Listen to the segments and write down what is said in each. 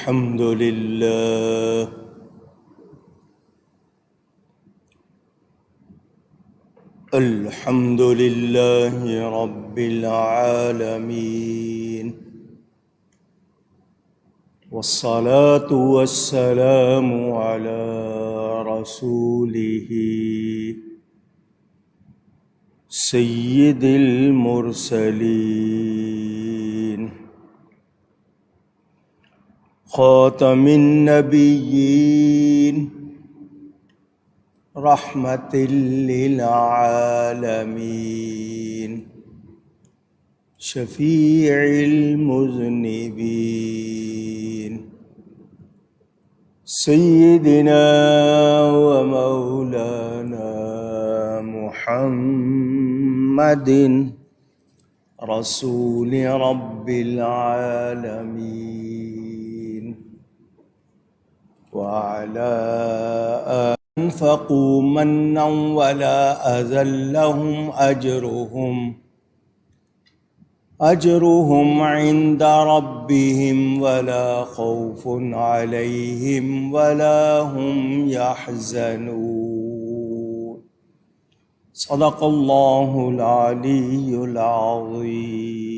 الحمد لله الحمد لله رب العالمين، والصلاة والسلام على رسوله سيد المرسلين خاتم النبيين رحمة للعالمين شفيع المذنبين سيدنا ومولانا محمد رسول رب العالمين وعلى أنفقوا منا ولا أذى لهم أجرهم عند ربهم ولا خوف عليهم ولا هم يحزنون صدق الله العلي العظيم۔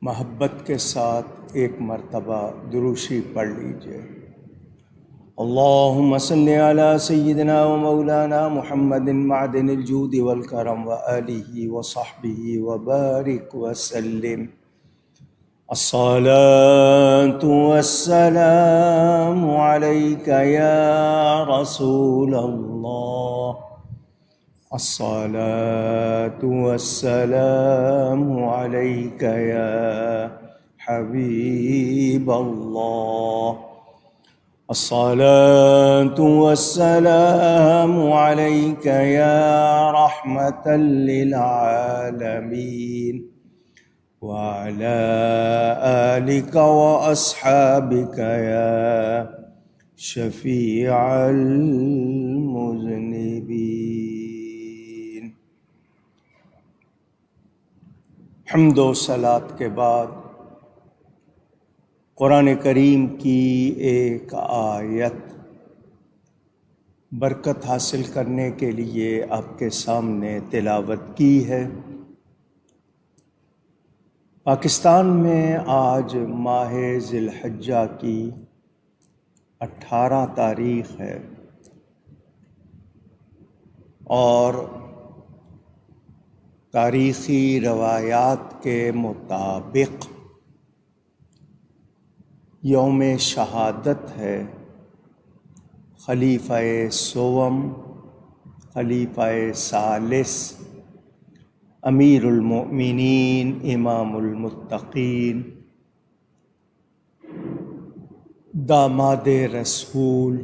محبت کے ساتھ ایک مرتبہ دروشی پڑھ لیجئے۔ اللهم صل على سيدنا ومولانا محمد معدن الجود والكرم وآله وصحبه وبارك وسلم۔ الصلاة والسلام عليك يا رسول الله، الصلاة والسلام عليك يا حبيب الله، الصلاة والسلام عليك يا رحمة للعالمين، وعلى آلك وأصحابك يا شفيع المذنبين۔ حمد و صلاۃ کے بعد قرآن کریم کی ایک آیت برکت حاصل کرنے کے لیے آپ کے سامنے تلاوت کی ہے۔ پاکستان میں آج ماہ ذی الحجہ کی 18 تاریخ ہے اور تاریخی روایات کے مطابق یوم شہادت ہے خلیفہ سوم، خلیفہ ثالث، امیر المؤمنین، امام المتقین، داماد رسول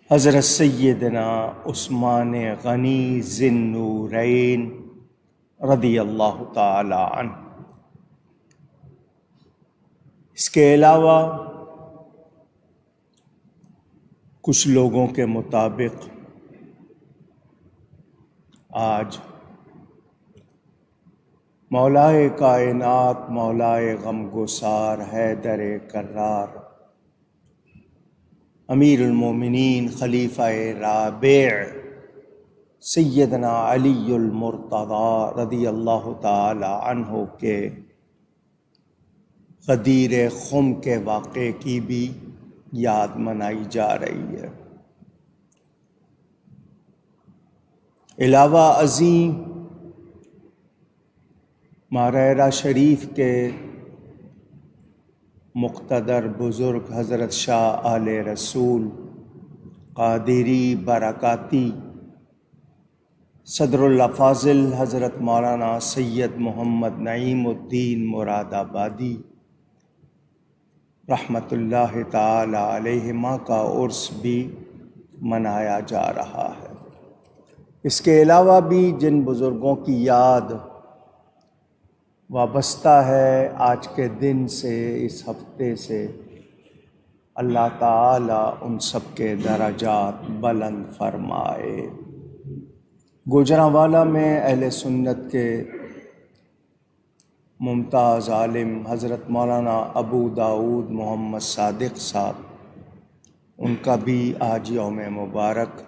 حضرت سیدنا عثمان غنی ذی النورین رضی اللہ تعالی عنہ۔ اس کے علاوہ کچھ لوگوں کے مطابق آج مولائے کائنات، مولائے غمگسار، حیدر کرار، امیر المومنین، خلیفہ رابع، سیدنا علی المرتضی رضی اللہ تعالی عنہ کے غدیر خم کے واقعے کی بھی یاد منائی جا رہی ہے۔ علاوہ ازیں ماہرہ شریف کے مقتدر بزرگ حضرت شاہ آل رسول قادری برکاتی، صدر الافاضل حضرت مولانا سید محمد نعیم الدین مراد آبادی رحمۃ اللہ تعالی علیہما کا عرس بھی منایا جا رہا ہے۔ اس کے علاوہ بھی جن بزرگوں کی یاد وابستہ ہے آج کے دن سے، اس ہفتے سے، اللہ تعالی ان سب کے درجات بلند فرمائے۔ گوجرانوالہ میں اہل سنت کے ممتاز عالم حضرت مولانا ابو داود محمد صادق صاحب، ان کا بھی آج یوم مبارک۔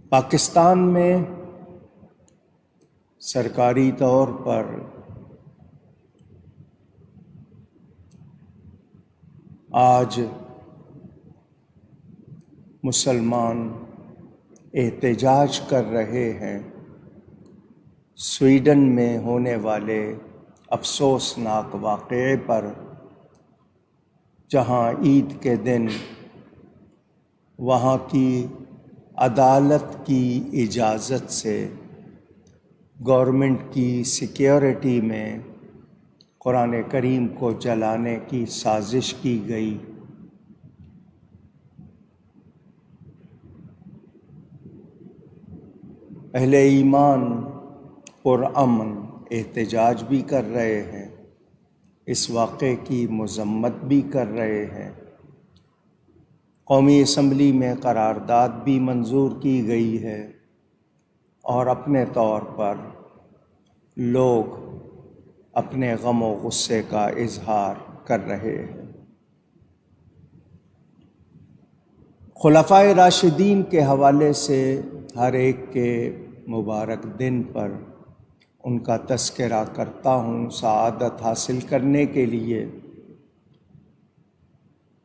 پاکستان میں سرکاری طور پر آج مسلمان احتجاج کر رہے ہیں سویڈن میں ہونے والے افسوسناک واقعے پر، جہاں عید کے دن وہاں کی عدالت کی اجازت سے گورنمنٹ کی سیکیورٹی میں قرآن کریم کو جلانے کی سازش کی گئی۔ اہل ایمان پرامن احتجاج بھی کر رہے ہیں، اس واقعے کی مذمت بھی کر رہے ہیں۔ قومی اسمبلی میں قرارداد بھی منظور کی گئی ہے اور اپنے طور پر لوگ اپنے غم و غصے کا اظہار کر رہے ہیں۔ خلفائے راشدین کے حوالے سے ہر ایک کے مبارک دن پر ان کا تذکرہ کرتا ہوں سعادت حاصل کرنے کے لیے۔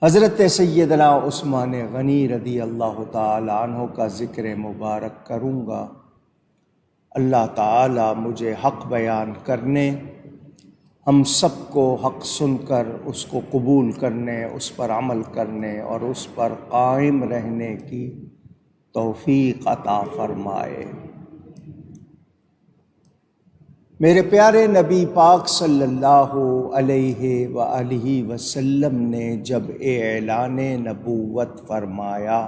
حضرت سیدنا عثمان غنی رضی اللہ تعالی عنہ کا ذکر مبارک کروں گا۔ اللہ تعالی مجھے حق بیان کرنے، ہم سب کو حق سن کر اس کو قبول کرنے، اس پر عمل کرنے اور اس پر قائم رہنے کی توفیق عطا فرمائے۔ میرے پیارے نبی پاک صلی اللہ علیہ وآلہ وسلم نے جب اعلان نبوت فرمایا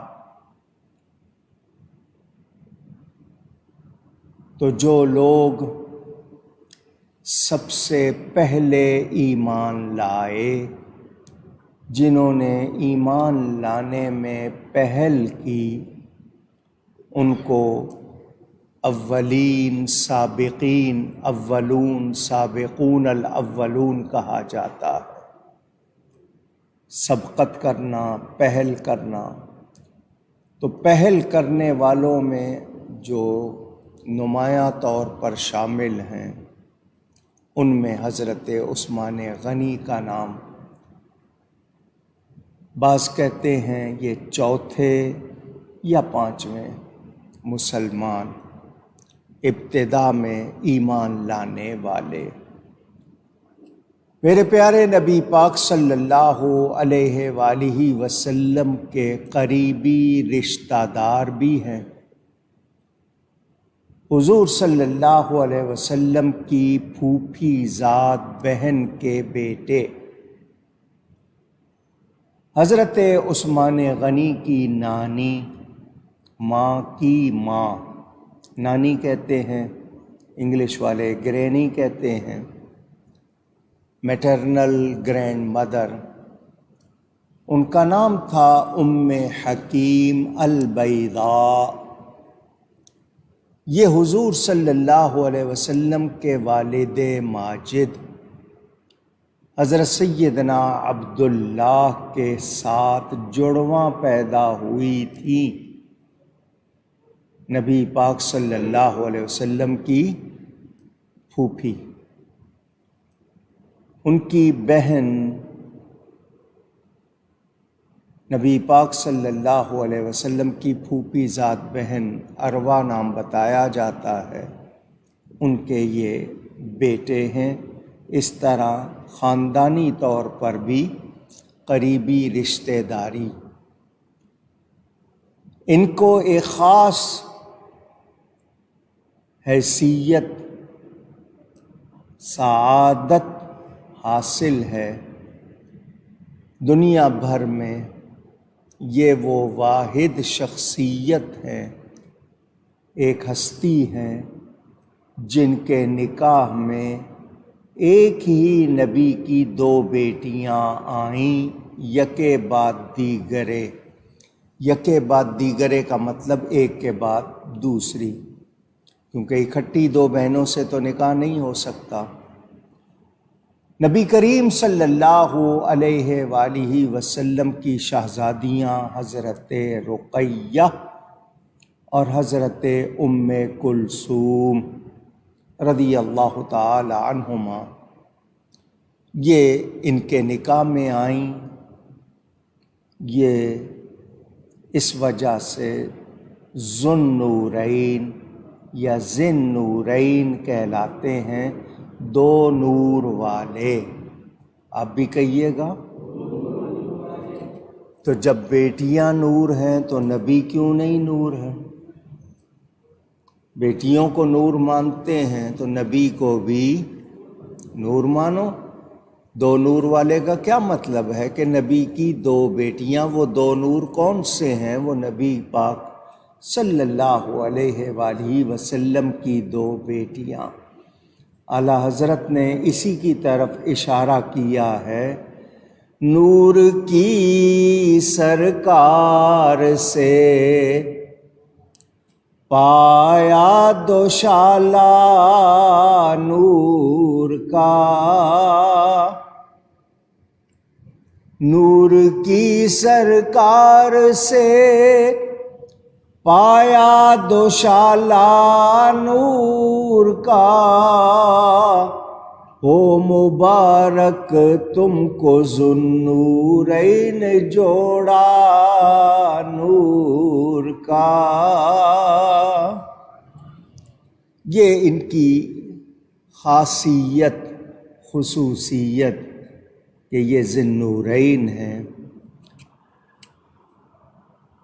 تو جو لوگ سب سے پہلے ایمان لائے، جنہوں نے ایمان لانے میں پہل کی، ان کو اولین سابقین، اولون سابقون الاولون کہا جاتا ہے۔ سبقت کرنا، پہل کرنا، تو پہل کرنے والوں میں جو نمایاں طور پر شامل ہیں ان میں حضرت عثمان غنی کا نام، بعض کہتے ہیں یہ چوتھے یا پانچویں مسلمان ابتدا میں ایمان لانے والے۔ میرے پیارے نبی پاک صلی اللہ علیہ وآلہ وسلم کے قریبی رشتہ دار بھی ہیں۔ حضور صلی اللہ علیہ وسلم کی پھوپھی ذات بہن کے بیٹے حضرت عثمان غنی کی نانی، ماں کی ماں، نانی کہتے ہیں، انگلش والے گرینی کہتے ہیں، میٹرنل گرینڈ مدر، ان کا نام تھا ام حکیم البیضاء۔ یہ حضور صلی اللہ علیہ وسلم کے والد ماجد حضرت سیدنا عبداللہ کے ساتھ جڑواں پیدا ہوئی تھی۔ نبی پاک صلی اللہ علیہ وسلم کی پھوپھی، ان کی بہن نبی پاک صلی اللہ علیہ وسلم کی پھوپھی ذات بہن اروا نام بتایا جاتا ہے، ان کے یہ بیٹے ہیں۔ اس طرح خاندانی طور پر بھی قریبی رشتہ داری۔ ان کو ایک خاص حیثیت، سعادت حاصل ہے دنیا بھر میں۔ یہ وہ واحد شخصیت ہے، ایک ہستی ہیں جن کے نکاح میں ایک ہی نبی کی دو بیٹیاں آئیں، یکے بعد دیگرے۔ یکے بعد دیگرے کا مطلب ایک کے بعد دوسری، کیونکہ اکٹھی دو بہنوں سے تو نکاح نہیں ہو سکتا۔ نبی کریم صلی اللہ علیہ وآلہ وسلم کی شہزادیاں حضرت رقیہ اور حضرت ام کلثوم رضی اللہ تعالی عنہما، یہ ان کے نکاح میں آئیں۔ یہ اس وجہ سے ذوالنورین یا ذن نورین کہلاتے ہیں، دو نور والے۔ آپ بھی کہیے گا۔ تو جب بیٹیاں نور ہیں تو نبی کیوں نہیں نور ہے؟ بیٹیوں کو نور مانتے ہیں تو نبی کو بھی نور مانو۔ دو نور والے کا کیا مطلب ہے کہ نبی کی دو بیٹیاں، وہ دو نور کون سے ہیں؟ وہ نبی پاک صلی اللہ علیہ وآلہ وسلم کی دو بیٹیاں۔ اعلیٰ حضرت نے اسی کی طرف اشارہ کیا ہے، نور کی سرکار سے پایا دوشالہ نور کا، نور کی سرکار سے پایا دوشالہ نور کا، ہو مبارک تم کو ذوالنورین جوڑا نور کا۔ یہ ان کی خاصیت، خصوصیت کہ یہ ذوالنورین ہیں۔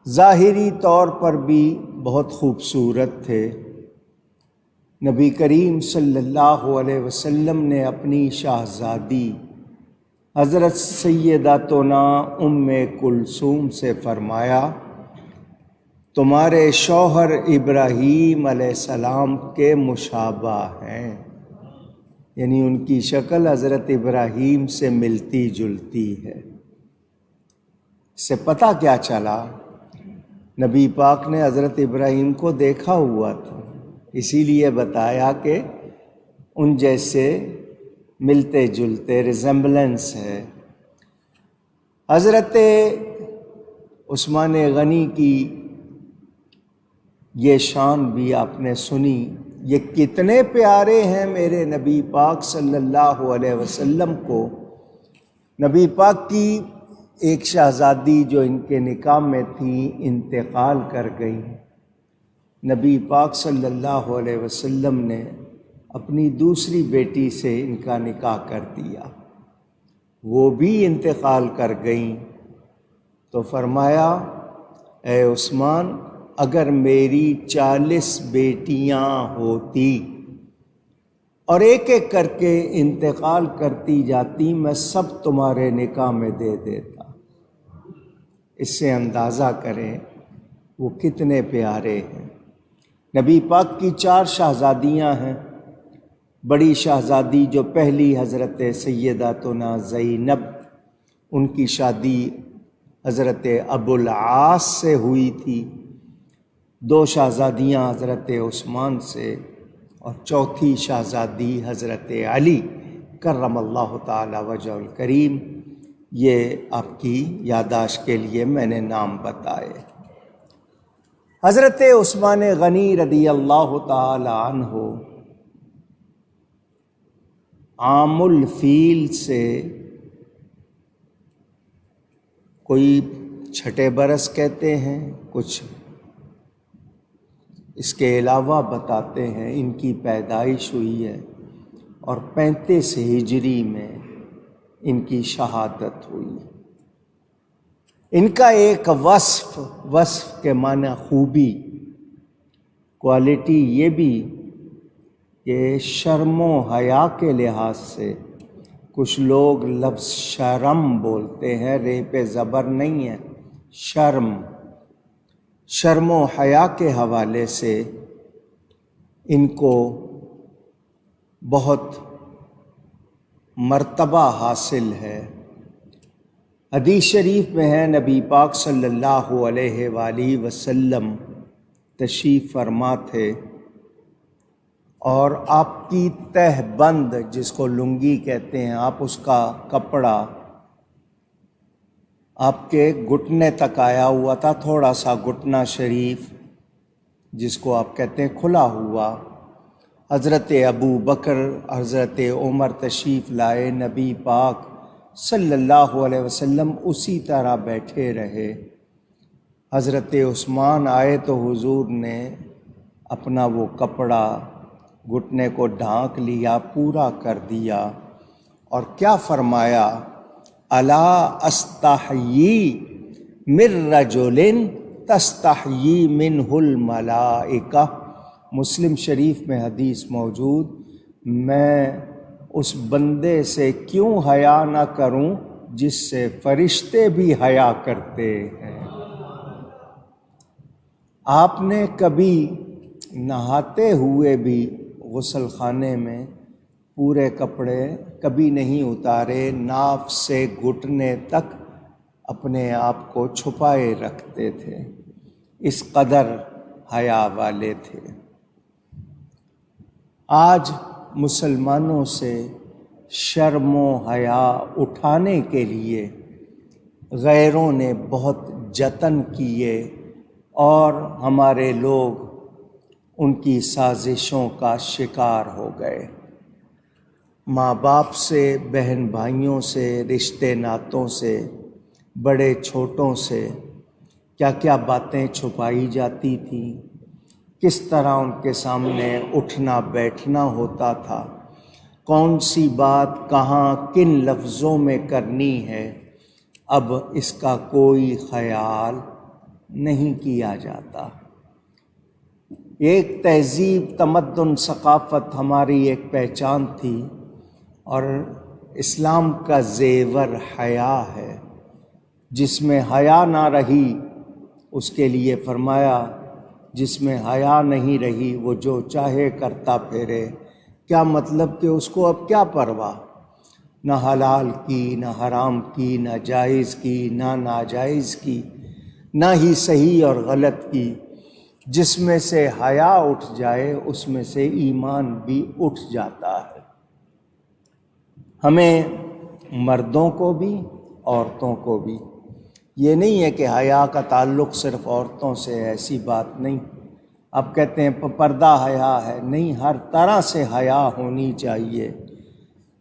ظاہری طور پر بھی بہت خوبصورت تھے۔ نبی کریم صلی اللہ علیہ وسلم نے اپنی شہزادی حضرت سیداتنا ام کلثوم سے فرمایا، تمہارے شوہر ابراہیم علیہ السلام کے مشابہ ہیں، یعنی ان کی شکل حضرت ابراہیم سے ملتی جلتی ہے۔ اس سے پتہ کیا چلا؟ نبی پاک نے حضرت ابراہیم کو دیکھا ہوا تھا، اسی لیے بتایا کہ ان جیسے ملتے جلتے ریزمبلنس ہے۔ حضرت عثمان غنی کی یہ شان بھی آپ نے سنی، یہ کتنے پیارے ہیں میرے نبی پاک صلی اللہ علیہ وسلم کو۔ نبی پاک کی ایک شہزادی جو ان کے نکاح میں تھی انتقال کر گئی۔ نبی پاک صلی اللہ علیہ وسلم نے اپنی دوسری بیٹی سے ان کا نکاح کر دیا، وہ بھی انتقال کر گئیں۔ تو فرمایا، اے عثمان، اگر میری 40 بیٹیاں ہوتی اور ایک ایک کر کے انتقال کرتی جاتی، میں سب تمہارے نکاح میں دے دیتا۔ اس سے اندازہ کریں وہ کتنے پیارے ہیں۔ نبی پاک کی 4 شہزادیاں ہیں۔ بڑی شہزادی جو پہلی حضرت سیداتنا زینب، ان کی شادی حضرت ابوالعاص سے ہوئی تھی۔ 2 شہزادیاں حضرت عثمان سے، اور چوتھی شہزادی حضرت علی کرم اللہ تعالی وجہ الکریم۔ یہ آپ کی یادداشت کے لیے میں نے نام بتائے۔ حضرت عثمان غنی رضی اللہ تعالی عنہ عام الفیل سے کوئی چھٹے برس کہتے ہیں، کچھ اس کے علاوہ بتاتے ہیں، ان کی پیدائش ہوئی ہے اور 35 ہجری میں ان کی شہادت ہوئی۔ ان کا ایک وصف کے معنی خوبی، کوالٹی یہ بھی کہ شرم و حیا کے لحاظ سے کچھ لوگ لفظ شرم بولتے ہیں، رے پہ زبر نہیں ہے، شرم و حیا کے حوالے سے ان کو بہت مرتبہ حاصل ہے۔ حدیث شریف میں ہے، نبی پاک صلی اللہ علیہ وآلہ وسلم تشریف فرما تھے اور آپ کی تہ بند جس کو لنگی کہتے ہیں، آپ اس کا کپڑا آپ کے گھٹنے تک آیا ہوا تھا، تھوڑا سا گھٹنا شریف جس کو آپ کہتے ہیں کھلا ہوا۔ حضرت ابو بکر، حضرت عمر تشریف لائے، نبی پاک صلی اللہ علیہ وسلم اسی طرح بیٹھے رہے۔ حضرت عثمان آئے تو حضور نے اپنا وہ کپڑا گھٹنے کو ڈھانک لیا، پورا کر دیا، اور کیا فرمایا؟ الا استحیی من رجل تستحیی منہ الملائکہ۔ مسلم شریف میں حدیث موجود، میں اس بندے سے کیوں حیا نہ کروں جس سے فرشتے بھی حیا کرتے ہیں۔ آپ نے کبھی نہاتے ہوئے بھی غسل خانے میں پورے کپڑے کبھی نہیں اتارے، ناف سے گھٹنے تک اپنے آپ کو چھپائے رکھتے تھے، اس قدر حیا والے تھے۔ آج مسلمانوں سے شرم و حیا اٹھانے کے لیے غیروں نے بہت جتن کیے، اور ہمارے لوگ ان کی سازشوں کا شکار ہو گئے۔ ماں باپ سے، بہن بھائیوں سے، رشتے ناتوں سے، بڑے چھوٹوں سے کیا کیا باتیں چھپائی جاتی تھیں، کس طرح ان کے سامنے اٹھنا بیٹھنا ہوتا تھا، کون سی بات کہاں کن لفظوں میں کرنی ہے، اب اس کا کوئی خیال نہیں کیا جاتا۔ ایک تہذیب، تمدن، ثقافت ہماری ایک پہچان تھی، اور اسلام کا زیور حیا ہے۔ جس میں حیا نہ رہی اس کے لیے فرمایا جس میں حیا نہیں رہی وہ جو چاہے کرتا پھرے۔ کیا مطلب کہ اس کو اب کیا پرواہ، نہ حلال کی، نہ حرام کی، نہ جائز کی، نہ ناجائز کی، نہ ہی صحیح اور غلط کی۔ جس میں سے حیا اٹھ جائے اس میں سے ایمان بھی اٹھ جاتا ہے۔ ہمیں مردوں کو بھی عورتوں کو بھی، یہ نہیں ہے کہ حیا کا تعلق صرف عورتوں سے، ایسی بات نہیں۔ اب کہتے ہیں پردہ حیا ہے، نہیں، ہر طرح سے حیا ہونی چاہیے۔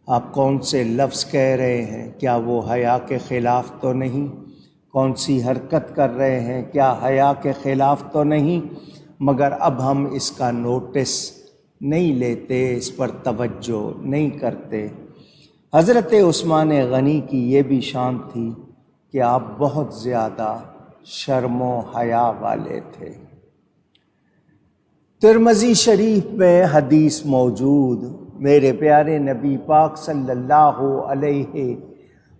آپ کون سے لفظ کہہ رہے ہیں، کیا وہ حیا کے خلاف تو نہیں؟ کون سی حرکت کر رہے ہیں، کیا حیا کے خلاف تو نہیں؟ مگر اب ہم اس کا نوٹس نہیں لیتے، اس پر توجہ نہیں کرتے۔ حضرت عثمان غنی کی یہ بھی شان تھی کہ آپ بہت زیادہ شرم و حیا والے تھے۔ ترمذی شریف میں حدیث موجود، میرے پیارے نبی پاک صلی اللہ علیہ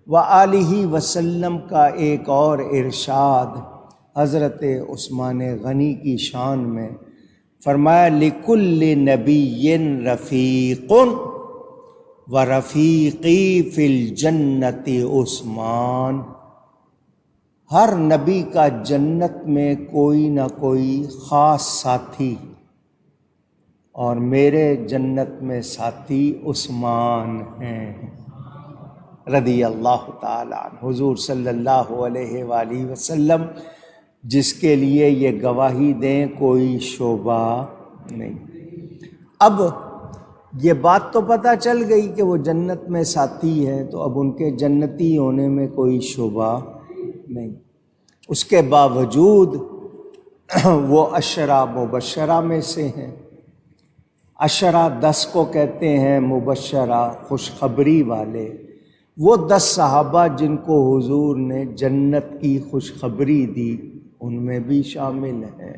وآلہ وسلم کا ایک اور ارشاد حضرت عثمان غنی کی شان میں فرمایا، لِكُلِّ نَبِيٍّ رَفِيقٌ وَرَفِيقِي فِي الْجَنَّةِ عثمان۔ ہر نبی کا جنت میں کوئی نہ کوئی خاص ساتھی، اور میرے جنت میں ساتھی عثمان ہیں رضی اللہ تعالیٰ عنہ۔ حضور صلی اللہ علیہ وآلہ وسلم جس کے لیے یہ گواہی دیں کوئی شبہ نہیں۔ اب یہ بات تو پتہ چل گئی کہ وہ جنت میں ساتھی ہیں، تو اب ان کے جنتی ہونے میں کوئی شبہ نہیں۔ اس کے باوجود وہ عشرہ مبشرہ میں سے ہیں۔ عشرہ 10 کو کہتے ہیں، مبشرہ خوشخبری والے، وہ 10 صحابہ جن کو حضور نے جنت کی خوشخبری دی ان میں بھی شامل ہیں۔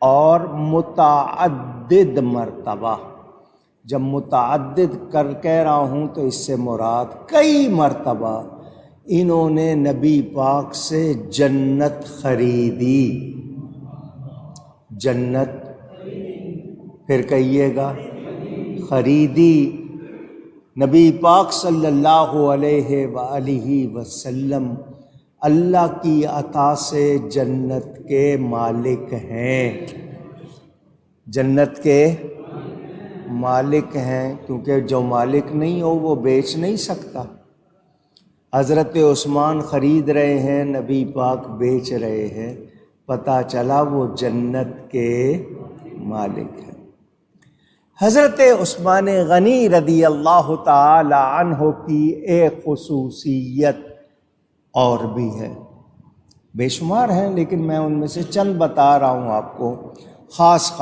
اور متعدد مرتبہ، جب متعدد کہہ رہا ہوں تو اس سے مراد کئی مرتبہ انہوں نے نبی پاک سے جنت خریدی۔ جنت، پھر کہیے گا، خریدی۔ نبی پاک صلی اللہ علیہ وآلہ وسلم اللہ کی عطا سے جنت کے مالک ہیں۔ جنت کے مالک ہیں، کیونکہ جو مالک نہیں ہو وہ بیچ نہیں سکتا۔ حضرت عثمان خرید رہے ہیں، نبی پاک بیچ رہے ہیں، پتہ چلا وہ جنت کے مالک ہیں۔ حضرت عثمان غنی رضی اللہ تعالی عنہ کی ایک خصوصیت اور بھی ہے، بے شمار ہیں لیکن میں ان میں سے چند بتا رہا ہوں آپ کو۔ خاص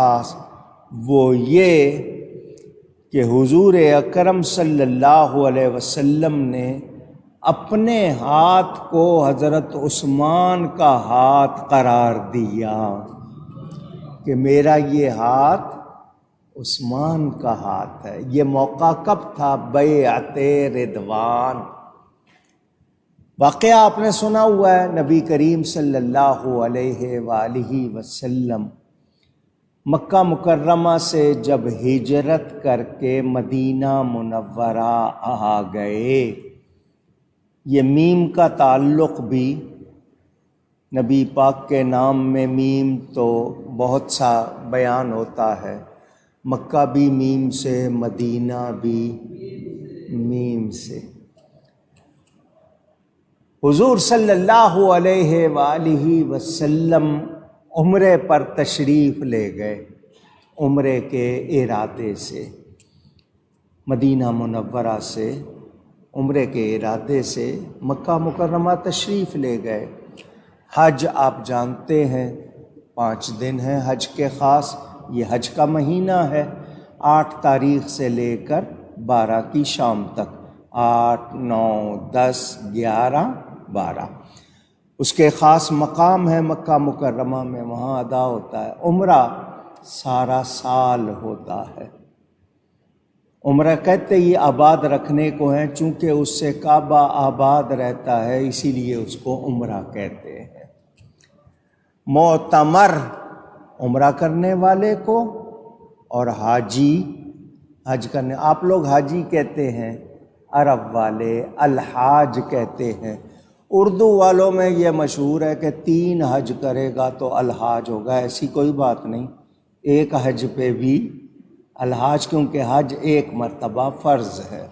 وہ یہ کہ حضور اکرم صلی اللہ علیہ وسلم نے اپنے ہاتھ کو حضرت عثمان کا ہاتھ قرار دیا کہ میرا یہ ہاتھ عثمان کا ہاتھ ہے۔ یہ موقع کب تھا؟ بیعت رضوان۔ واقعہ آپ نے سنا ہوا ہے، نبی کریم صلی اللہ علیہ وآلہ وسلم مکہ مکرمہ سے جب ہجرت کر کے مدینہ منورہ آ گئے، یہ میم کا تعلق بھی نبی پاک کے نام میں میم تو بہت سا بیان ہوتا ہے، مکہ بھی میم سے، مدینہ بھی میم سے۔ حضور صلی اللہ علیہ وآلہ وسلم عمرے پر تشریف لے گئے، عمرے کے ارادے سے، مدینہ منورہ سے عمرے کے ارادے سے مکہ مکرمہ تشریف لے گئے۔ حج آپ جانتے ہیں 5 دن ہیں حج کے خاص، یہ حج کا مہینہ ہے، 8 تاریخ سے لے کر 12 کی شام تک، 8، 9، 10، 11، 12 اس کے خاص مقام ہے مکہ مکرمہ میں، وہاں ادا ہوتا ہے۔ عمرہ سارا سال ہوتا ہے، عمرہ کہتے ہی آباد رکھنے کو ہیں، چونکہ اس سے کعبہ آباد رہتا ہے اسی لیے اس کو عمرہ کہتے ہیں۔ معتمر عمرہ کرنے والے کو، اور حاجی حج کرنے، آپ لوگ حاجی کہتے ہیں، عرب والے الحاج کہتے ہیں۔ اردو والوں میں یہ مشہور ہے کہ 3 حج کرے گا تو الحاج ہوگا، ایسی کوئی بات نہیں، ایک حج پہ بھی الحاج، کیونکہ حج 1 مرتبہ فرض ہے۔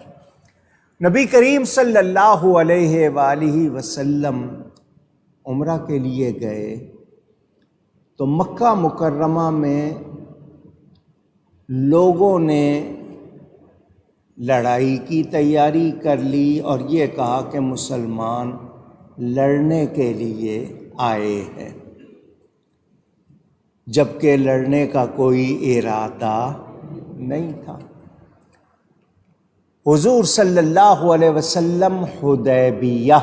نبی کریم صلی اللہ علیہ وآلہ وسلم عمرہ کے لیے گئے تو مکہ مکرمہ میں لوگوں نے لڑائی کی تیاری کر لی اور یہ کہا کہ مسلمان لڑنے کے لیے آئے ہیں، جبکہ لڑنے کا کوئی ارادہ نہیں تھا۔ حضور صلی اللہ علیہ وسلم حدیبیہ،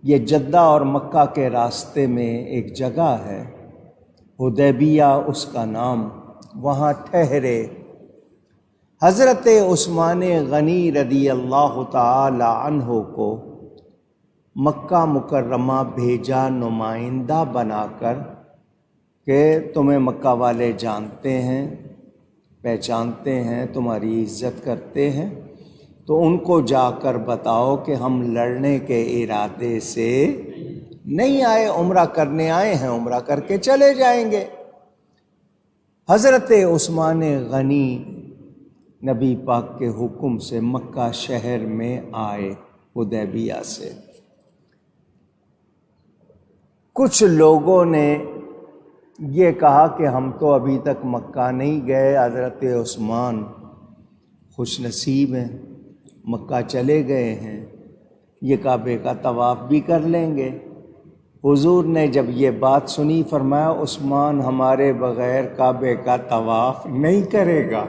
یہ جدہ اور مکہ کے راستے میں ایک جگہ ہے، حدیبیہ اس کا نام، وہاں ٹھہرے۔ حضرت عثمان غنی رضی اللہ تعالی عنہ کو مکہ مکرمہ بھیجا نمائندہ بنا کر کہ تمہیں مکہ والے جانتے ہیں، پہچانتے ہیں، تمہاری عزت کرتے ہیں، تو ان کو جا کر بتاؤ کہ ہم لڑنے کے ارادے سے نہیں آئے، عمرہ کرنے آئے ہیں، عمرہ کر کے چلے جائیں گے۔ حضرت عثمان غنی نبی پاک کے حکم سے مکہ شہر میں آئے حدیبیہ سے۔ کچھ لوگوں نے یہ کہا کہ ہم تو ابھی تک مکہ نہیں گئے، حضرت عثمان خوش نصیب ہیں، مکہ چلے گئے ہیں، یہ کعبے کا طواف بھی کر لیں گے۔ حضور نے جب یہ بات سنی فرمایا عثمان ہمارے بغیر کعبے کا طواف نہیں کرے گا،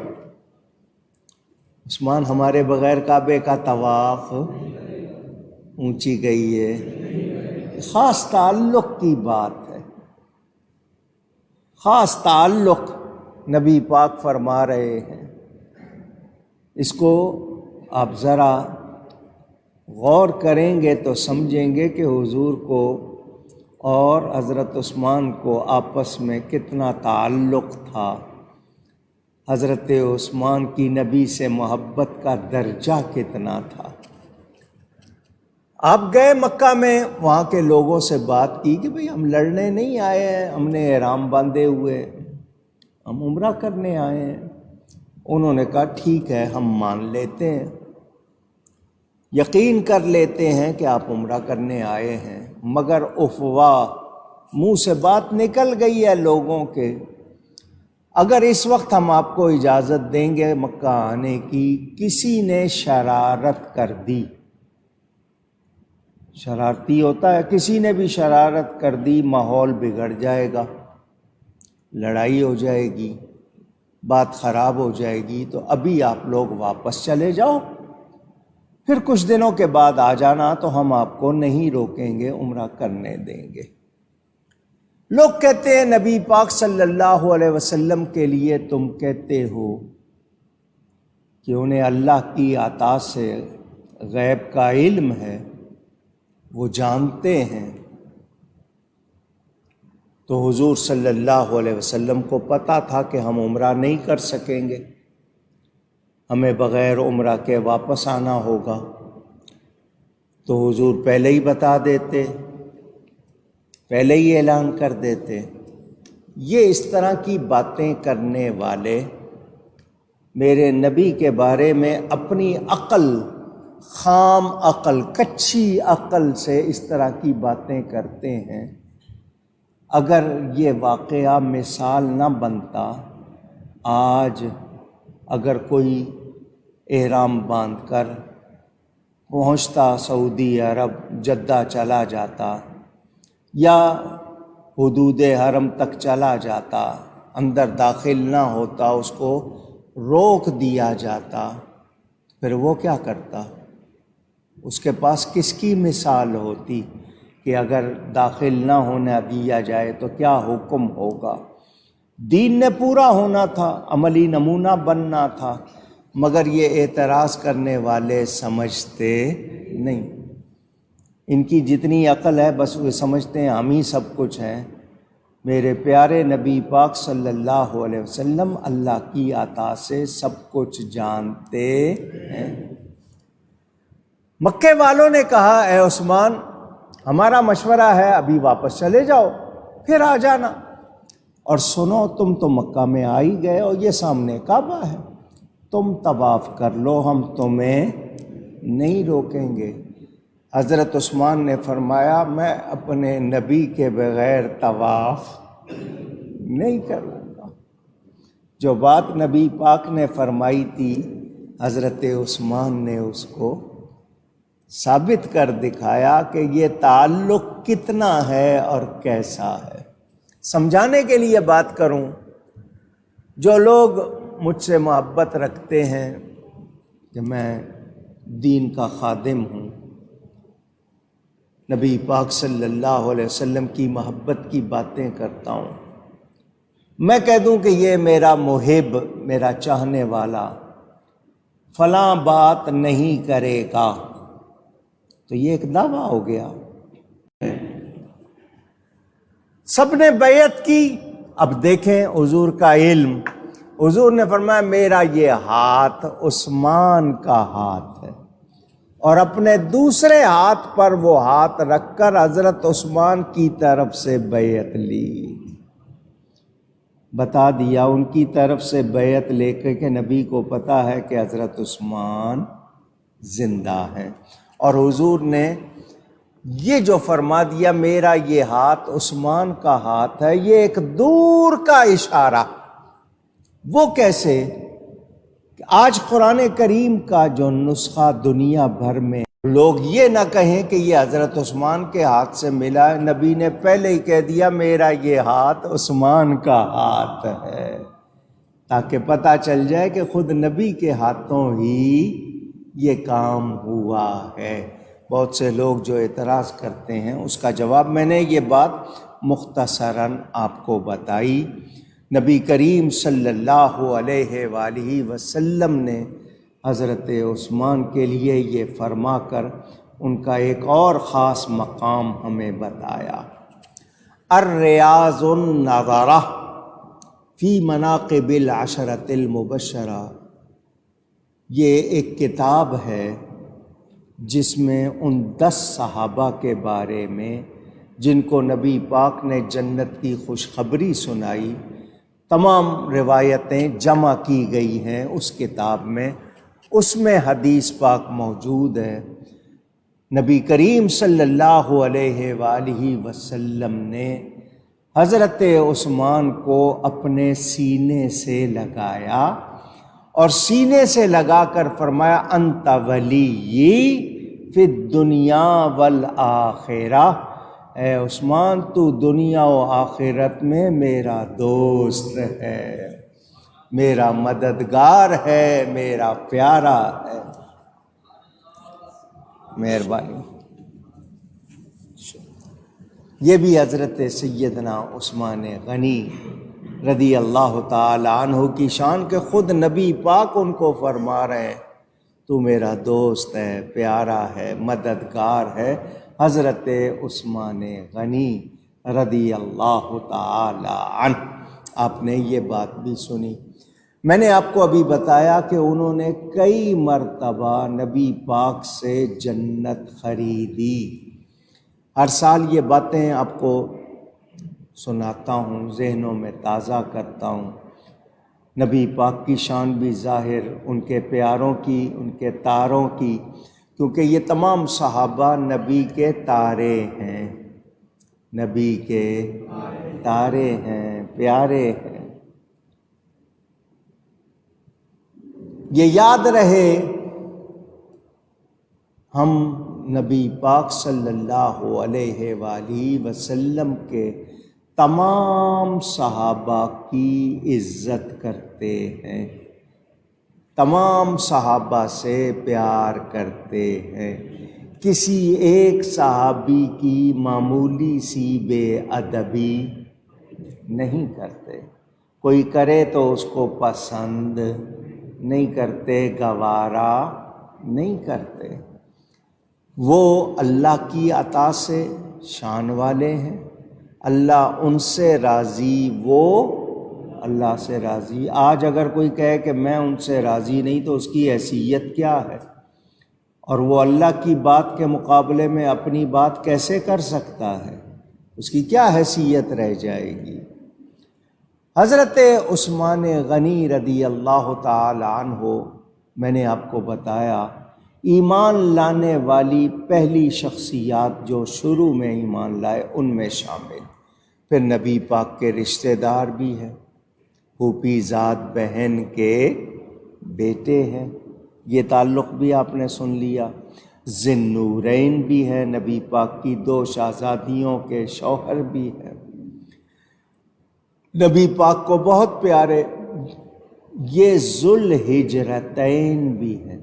عثمان ہمارے بغیر کعبے کا طواف، اونچی گئی ہے، خاص تعلق کی بات ہے، خاص تعلق نبی پاک فرما رہے ہیں۔ اس کو آپ ذرا غور کریں گے تو سمجھیں گے کہ حضور کو اور حضرت عثمان کو آپس میں کتنا تعلق تھا، حضرت عثمان کی نبی سے محبت کا درجہ کتنا تھا۔ آپ گئے مکہ میں، وہاں کے لوگوں سے بات کی کہ بھئی ہم لڑنے نہیں آئے ہیں، ہم نے احرام باندھے ہوئے، ہم عمرہ کرنے آئے ہیں۔ انہوں نے کہا ٹھیک ہے ہم مان لیتے ہیں، یقین کر لیتے ہیں کہ آپ عمرہ کرنے آئے ہیں، مگر افواہ منہ سے بات نکل گئی ہے لوگوں کے، اگر اس وقت ہم آپ کو اجازت دیں گے مکہ آنے کی، کسی نے شرارت کر دی، شرارتی ہوتا ہے، کسی نے بھی شرارت کر دی، ماحول بگڑ جائے گا، لڑائی ہو جائے گی، بات خراب ہو جائے گی، تو ابھی آپ لوگ واپس چلے جاؤ، پھر کچھ دنوں کے بعد آ جانا تو ہم آپ کو نہیں روکیں گے، عمرہ کرنے دیں گے۔ لوگ کہتے ہیں نبی پاک صلی اللہ علیہ وسلم کے لیے تم کہتے ہو کہ انہیں اللہ کی عطا سے غیب کا علم ہے، وہ جانتے ہیں، تو حضور صلی اللہ علیہ وسلم کو پتہ تھا کہ ہم عمرہ نہیں کر سکیں گے، ہمیں بغیر عمرہ کے واپس آنا ہوگا، تو حضور پہلے ہی بتا دیتے، پہلے ہی اعلان کر دیتے۔ یہ اس طرح کی باتیں کرنے والے میرے نبی کے بارے میں اپنی عقل، خام عقل، کچی عقل سے اس طرح کی باتیں کرتے ہیں۔ اگر یہ واقعہ مثال نہ بنتا، آج اگر کوئی احرام باندھ کر پہنچتا سعودی عرب، جدہ چلا جاتا یا حدود حرم تک چلا جاتا، اندر داخل نہ ہوتا، اس کو روک دیا جاتا، پھر وہ کیا کرتا؟ اس کے پاس کس کی مثال ہوتی کہ اگر داخل نہ ہونے دیا جائے تو کیا حکم ہوگا؟ دین نے پورا ہونا تھا، عملی نمونہ بننا تھا، مگر یہ اعتراض کرنے والے سمجھتے نہیں۔ ان کی جتنی عقل ہے بس وہ سمجھتے ہیں ہم ہی سب کچھ ہیں۔ میرے پیارے نبی پاک صلی اللہ علیہ وسلم اللہ کی عطا سے سب کچھ جانتے ہیں۔ مکے والوں نے کہا اے عثمان ہمارا مشورہ ہے ابھی واپس چلے جاؤ، پھر آ جانا، اور سنو تم تو مکہ میں آ ہی گئے اور یہ سامنے کعبہ ہے، تم طواف کر لو، ہم تمہیں نہیں روکیں گے۔ حضرت عثمان نے فرمایا میں اپنے نبی کے بغیر طواف نہیں کروں گا۔ جو بات نبی پاک نے فرمائی تھی حضرت عثمان نے اس کو ثابت کر دکھایا کہ یہ تعلق کتنا ہے اور کیسا ہے۔ سمجھانے کے لیے بات کروں، جو لوگ مجھ سے محبت رکھتے ہیں کہ میں دین کا خادم ہوں، نبی پاک صلی اللہ علیہ وسلم کی محبت کی باتیں کرتا ہوں، میں کہہ دوں کہ یہ میرا محب، میرا چاہنے والا فلاں بات نہیں کرے گا، تو یہ ایک دعویٰ ہو گیا۔ سب نے بیعت کی۔ اب دیکھیں حضور کا علم، حضور نے فرمایا میرا یہ ہاتھ عثمان کا ہاتھ ہے، اور اپنے دوسرے ہاتھ پر وہ ہاتھ رکھ کر حضرت عثمان کی طرف سے بیعت لی، بتا دیا ان کی طرف سے بیعت لے کے کہ نبی کو پتا ہے کہ حضرت عثمان زندہ ہیں، اور حضور نے یہ جو فرما دیا میرا یہ ہاتھ عثمان کا ہاتھ ہے، یہ ایک دور کا اشارہ۔ وہ کیسے؟ آج قرآن کریم کا جو نسخہ دنیا بھر میں لوگ یہ نہ کہیں کہ یہ حضرت عثمان کے ہاتھ سے ملا ہے، نبی نے پہلے ہی کہہ دیا میرا یہ ہاتھ عثمان کا ہاتھ ہے، تاکہ پتہ چل جائے کہ خود نبی کے ہاتھوں ہی یہ کام ہوا ہے۔ بہت سے لوگ جو اعتراض کرتے ہیں اس کا جواب میں نے یہ بات مختصراً آپ کو بتائی۔ نبی کریم صلی اللہ علیہ وآلہ وسلم نے حضرت عثمان کے لیے یہ فرما کر ان کا ایک اور خاص مقام ہمیں بتایا۔ الریاض النظرہ فی مناقب العشرۃ المبشرہ، یہ ایک کتاب ہے جس میں ان 10 صحابہ کے بارے میں جن کو نبی پاک نے جنت کی خوشخبری سنائی، تمام روایتیں جمع کی گئی ہیں اس کتاب میں، اس میں حدیث پاک موجود ہے۔ نبی کریم صلی اللہ علیہ وآلہ وسلم نے حضرت عثمان کو اپنے سینے سے لگایا اور سینے سے لگا کر فرمایا انت ولی فی الدنیا والآخرہ، اے عثمان تو دنیا و آخرت میں میرا دوست ہے، میرا مددگار ہے، میرا پیارا ہے۔ مہربانی۔ یہ بھی حضرت سیدنا عثمان غنی رضی اللہ تعالی عنہ کی شان کہ خود نبی پاک ان کو فرما رہے ہیں تو میرا دوست ہے، پیارا ہے، مددگار ہے، حضرت عثمان غنی رضی اللہ تعالی عنہ۔ آپ نے یہ بات بھی سنی۔ میں نے آپ کو ابھی بتایا کہ انہوں نے کئی مرتبہ نبی پاک سے جنت خریدی۔ ہر سال یہ باتیں آپ کو سناتا ہوں، ذہنوں میں تازہ کرتا ہوں۔ نبی پاک کی شان بھی ظاہر، ان کے پیاروں کی، ان کے تاروں کی، کیونکہ یہ تمام صحابہ نبی کے تارے ہیں، نبی کے تارے ہیں، پیارے ہیں۔ یہ یاد رہے، ہم نبی پاک صلی اللہ علیہ وآلہ وسلم کے تمام صحابہ کی عزت کرتے ہیں، تمام صحابہ سے پیار کرتے ہیں، کسی ایک صحابی کی معمولی سی بے ادبی نہیں کرتے۔ کوئی کرے تو اس کو پسند نہیں کرتے، گوارا نہیں کرتے۔ وہ اللہ کی عطا سے شان والے ہیں، اللہ ان سے راضی، وہ اللہ سے راضی۔ آج اگر کوئی کہے کہ میں ان سے راضی نہیں تو اس کی حیثیت کیا ہے؟ اور وہ اللہ کی بات کے مقابلے میں اپنی بات کیسے کر سکتا ہے؟ اس کی کیا حیثیت رہ جائے گی؟ حضرت عثمان غنی رضی اللہ تعالی عنہ، میں نے آپ کو بتایا ایمان لانے والی پہلی شخصیات جو شروع میں ایمان لائے ان میں شامل، پھر نبی پاک کے رشتہ دار بھی ہیں، پھوپھی زاد بہن کے بیٹے ہیں، یہ تعلق بھی آپ نے سن لیا۔ ذی النورین بھی ہے، نبی پاک کی 2 شہزادیوں کے شوہر بھی ہیں، نبی پاک کو بہت پیارے۔ یہ ذو الہجرتین بھی ہیں،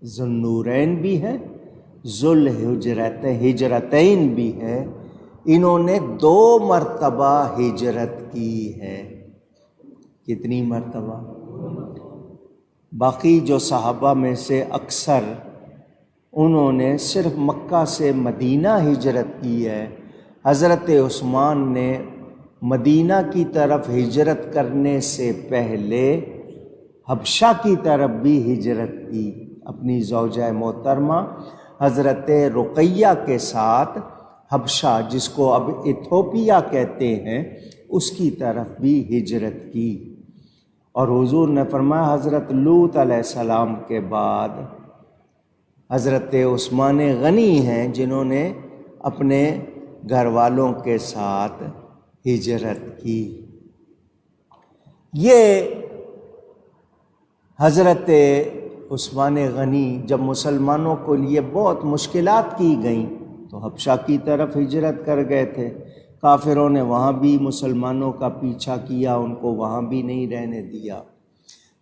ذو النورین بھی ہیں، ذو الہجرتین بھی ہیں۔ انہوں نے 2 مرتبہ ہجرت کی ہے۔ کتنی مرتبہ؟ باقی جو صحابہ میں سے اکثر انہوں نے صرف مکہ سے مدینہ ہجرت کی ہے۔ حضرت عثمان نے مدینہ کی طرف ہجرت کرنے سے پہلے حبشہ کی طرف بھی ہجرت کی، اپنی زوجہ محترمہ حضرت رقیہ کے ساتھ حبشہ، جس کو اب ایتھوپیا کہتے ہیں، اس کی طرف بھی ہجرت کی۔ اور حضور نے فرمایا حضرت لوط علیہ السلام کے بعد حضرت عثمان غنی ہیں جنہوں نے اپنے گھر والوں کے ساتھ ہجرت کی۔ یہ حضرت عثمان غنی جب مسلمانوں کو لیے بہت مشکلات کی گئیں تو حبشہ کی طرف ہجرت کر گئے تھے۔ کافروں نے وہاں بھی مسلمانوں کا پیچھا کیا، ان کو وہاں بھی نہیں رہنے دیا۔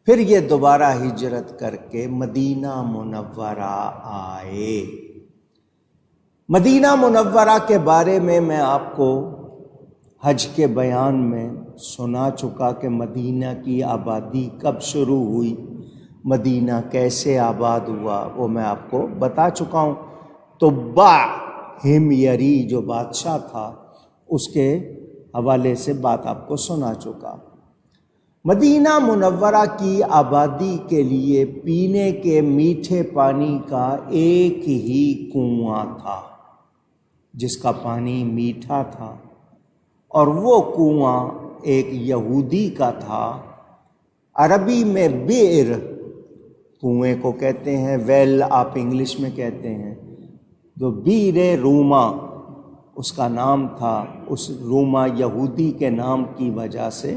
پھر یہ دوبارہ ہجرت کر کے مدینہ منورہ آئے۔ مدینہ منورہ کے بارے میں آپ کو حج کے بیان میں سنا چکا کہ مدینہ کی آبادی کب شروع ہوئی، مدینہ کیسے آباد ہوا، وہ میں آپ کو بتا چکا ہوں۔ تبع ہمیری جو بادشاہ تھا اس کے حوالے سے بات آپ کو سنا چکا۔ مدینہ منورہ کی آبادی کے لیے پینے کے میٹھے پانی کا ایک ہی کنواں تھا جس کا پانی میٹھا تھا، اور وہ کنواں ایک یہودی کا تھا۔ عربی میں بئر کنویں کو کہتے ہیں، ویل آپ انگلش میں کہتے ہیں، تو بئر روما اس کا نام تھا، اس روما یہودی کے نام کی وجہ سے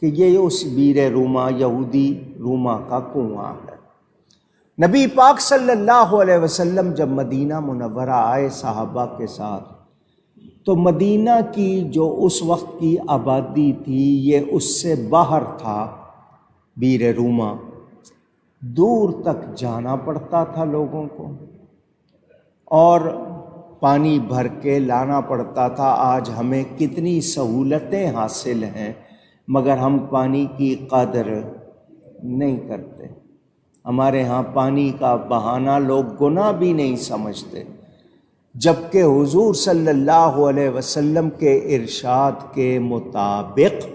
کہ یہ اس بئر روما یہودی روما کا کنواں ہے۔ نبی پاک صلی اللہ علیہ وسلم جب مدینہ منورہ آئے صحابہ کے ساتھ، تو مدینہ کی جو اس وقت کی آبادی تھی یہ اس سے باہر تھا، بئر روما، دور تک جانا پڑتا تھا لوگوں کو اور پانی بھر کے لانا پڑتا تھا۔ آج ہمیں کتنی سہولتیں حاصل ہیں مگر ہم پانی کی قدر نہیں کرتے۔ ہمارے ہاں پانی کا بہانہ لوگ گناہ بھی نہیں سمجھتے، جبکہ حضور صلی اللہ علیہ وسلم کے ارشاد کے مطابق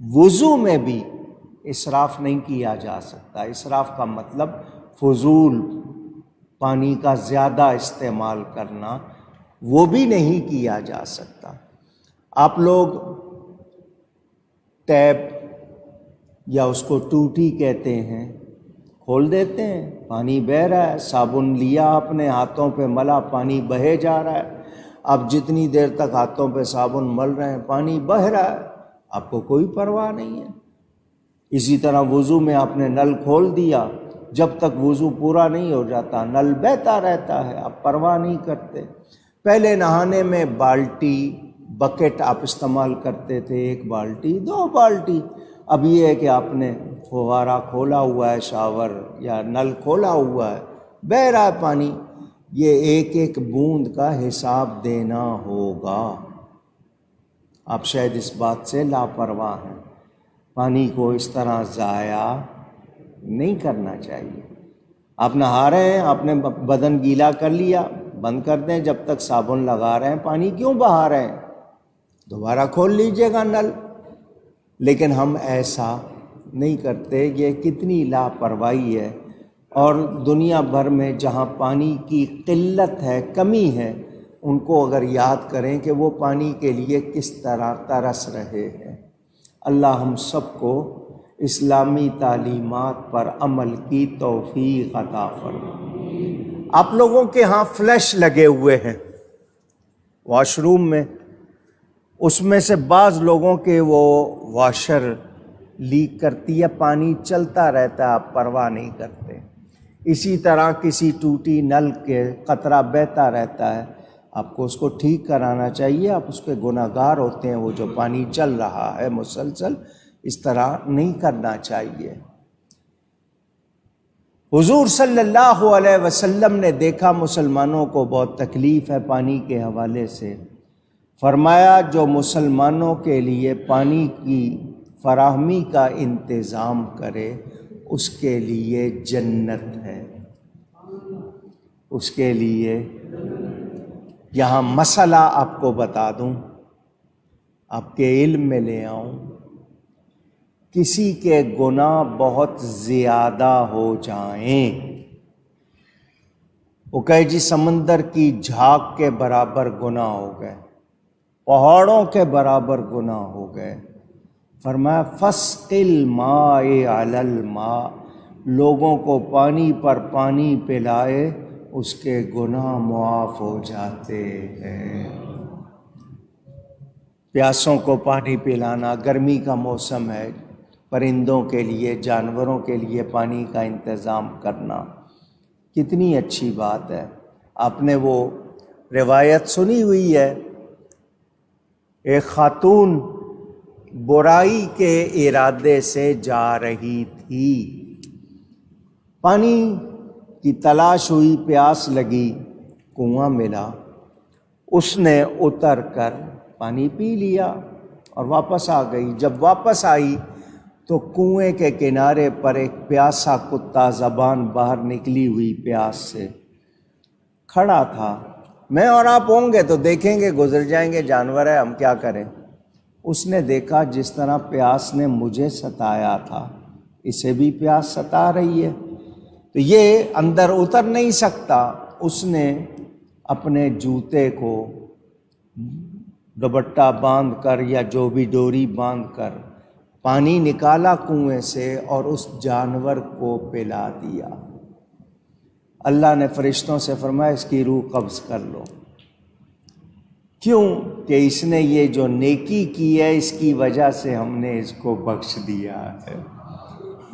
وضو میں بھی اسراف نہیں کیا جا سکتا۔ اسراف کا مطلب فضول پانی کا زیادہ استعمال کرنا، وہ بھی نہیں کیا جا سکتا۔ آپ لوگ ٹیپ یا اس کو ٹوٹی کہتے ہیں، کھول دیتے ہیں، پانی بہہ رہا ہے، صابن لیا اپنے ہاتھوں پہ ملا، پانی بہے جا رہا ہے، آپ جتنی دیر تک ہاتھوں پہ صابن مل رہے ہیں پانی بہہ رہا ہے، آپ کو کوئی پرواہ نہیں ہے۔ اسی طرح وضو میں آپ نے نل کھول دیا، جب تک وضو پورا نہیں ہو جاتا نل بہتا رہتا ہے، آپ پرواہ نہیں کرتے۔ پہلے نہانے میں بالٹی بکٹ آپ استعمال کرتے تھے، 1 بالٹی 2 بالٹی، اب یہ ہے کہ آپ نے فوارہ کھولا ہوا ہے، شاور یا نل کھولا ہوا ہے، بہہ رہا ہے پانی، یہ ایک ایک بوند کا حساب دینا ہوگا۔ آپ شاید اس بات سے لاپرواہ ہیں، پانی کو اس طرح ضائع نہیں کرنا چاہیے۔ آپ نہا رہے ہیں، آپ نے بدن گیلا کر لیا، بند کر دیں، جب تک صابن لگا رہے ہیں پانی کیوں بہا رہے ہیں، دوبارہ کھول لیجئے گا نل۔ لیکن ہم ایسا نہیں کرتے، یہ کتنی لاپرواہی ہے۔ اور دنیا بھر میں جہاں پانی کی قلت ہے، کمی ہے، ان کو اگر یاد کریں کہ وہ پانی کے لیے کس طرح ترس رہے ہیں۔ اللہ ہم سب کو اسلامی تعلیمات پر عمل کی توفیق عطا فرمائے۔ آپ لوگوں کے ہاں فلش لگے ہوئے ہیں واش روم میں، اس میں سے بعض لوگوں کے وہ واشر لیک کرتی ہے، پانی چلتا رہتا ہے، آپ پرواہ نہیں کرتے۔ اسی طرح کسی ٹوٹی نل کے قطرہ بہتا رہتا ہے، آپ کو اس کو ٹھیک کرانا چاہیے، آپ اس کے گناہ گار ہوتے ہیں۔ وہ جو پانی چل رہا ہے مسلسل، اس طرح نہیں کرنا چاہیے۔ حضور صلی اللہ علیہ وسلم نے دیکھا مسلمانوں کو بہت تکلیف ہے پانی کے حوالے سے، فرمایا جو مسلمانوں کے لیے پانی کی فراہمی کا انتظام کرے اس کے لیے جنت ہے، اس کے لیے۔ یہاں مسئلہ آپ کو بتا دوں، آپ کے علم میں لے آؤں، کسی کے گناہ بہت زیادہ ہو جائیں، وہ کہے جی سمندر کی جھاگ کے برابر گناہ ہو گئے، پہاڑوں کے برابر گناہ ہو گئے، فرمایا فسق الماء علی الماء، لوگوں کو پانی پر پانی پلائے، اس کے گناہ معاف ہو جاتے ہیں۔ پیاسوں کو پانی پلانا، گرمی کا موسم ہے، پرندوں کے لیے جانوروں کے لیے پانی کا انتظام کرنا کتنی اچھی بات ہے۔ آپ نے وہ روایت سنی ہوئی ہے، ایک خاتون برائی کے ارادے سے جا رہی تھی، پانی کی تلاش ہوئی، پیاس لگی، کنواں ملا، اس نے اتر کر پانی پی لیا اور واپس آ گئی۔ جب واپس آئی تو کنویں کے کنارے پر ایک پیاسا کتا زبان باہر نکلی ہوئی پیاس سے کھڑا تھا۔ میں اور آپ ہوں گے تو دیکھیں گے، گزر جائیں گے، جانور ہے، ہم کیا کریں۔ اس نے دیکھا جس طرح پیاس نے مجھے ستایا تھا، اسے بھی پیاس ستا رہی ہے، تو یہ اندر اتر نہیں سکتا۔ اس نے اپنے جوتے کو دوپٹہ باندھ کر یا جو بھی ڈوری باندھ کر پانی نکالا کنویں سے اور اس جانور کو پلا دیا۔ اللہ نے فرشتوں سے فرمایا اس کی روح قبض کر لو، کیوں کہ اس نے یہ جو نیکی کی ہے اس کی وجہ سے ہم نے اس کو بخش دیا ہے۔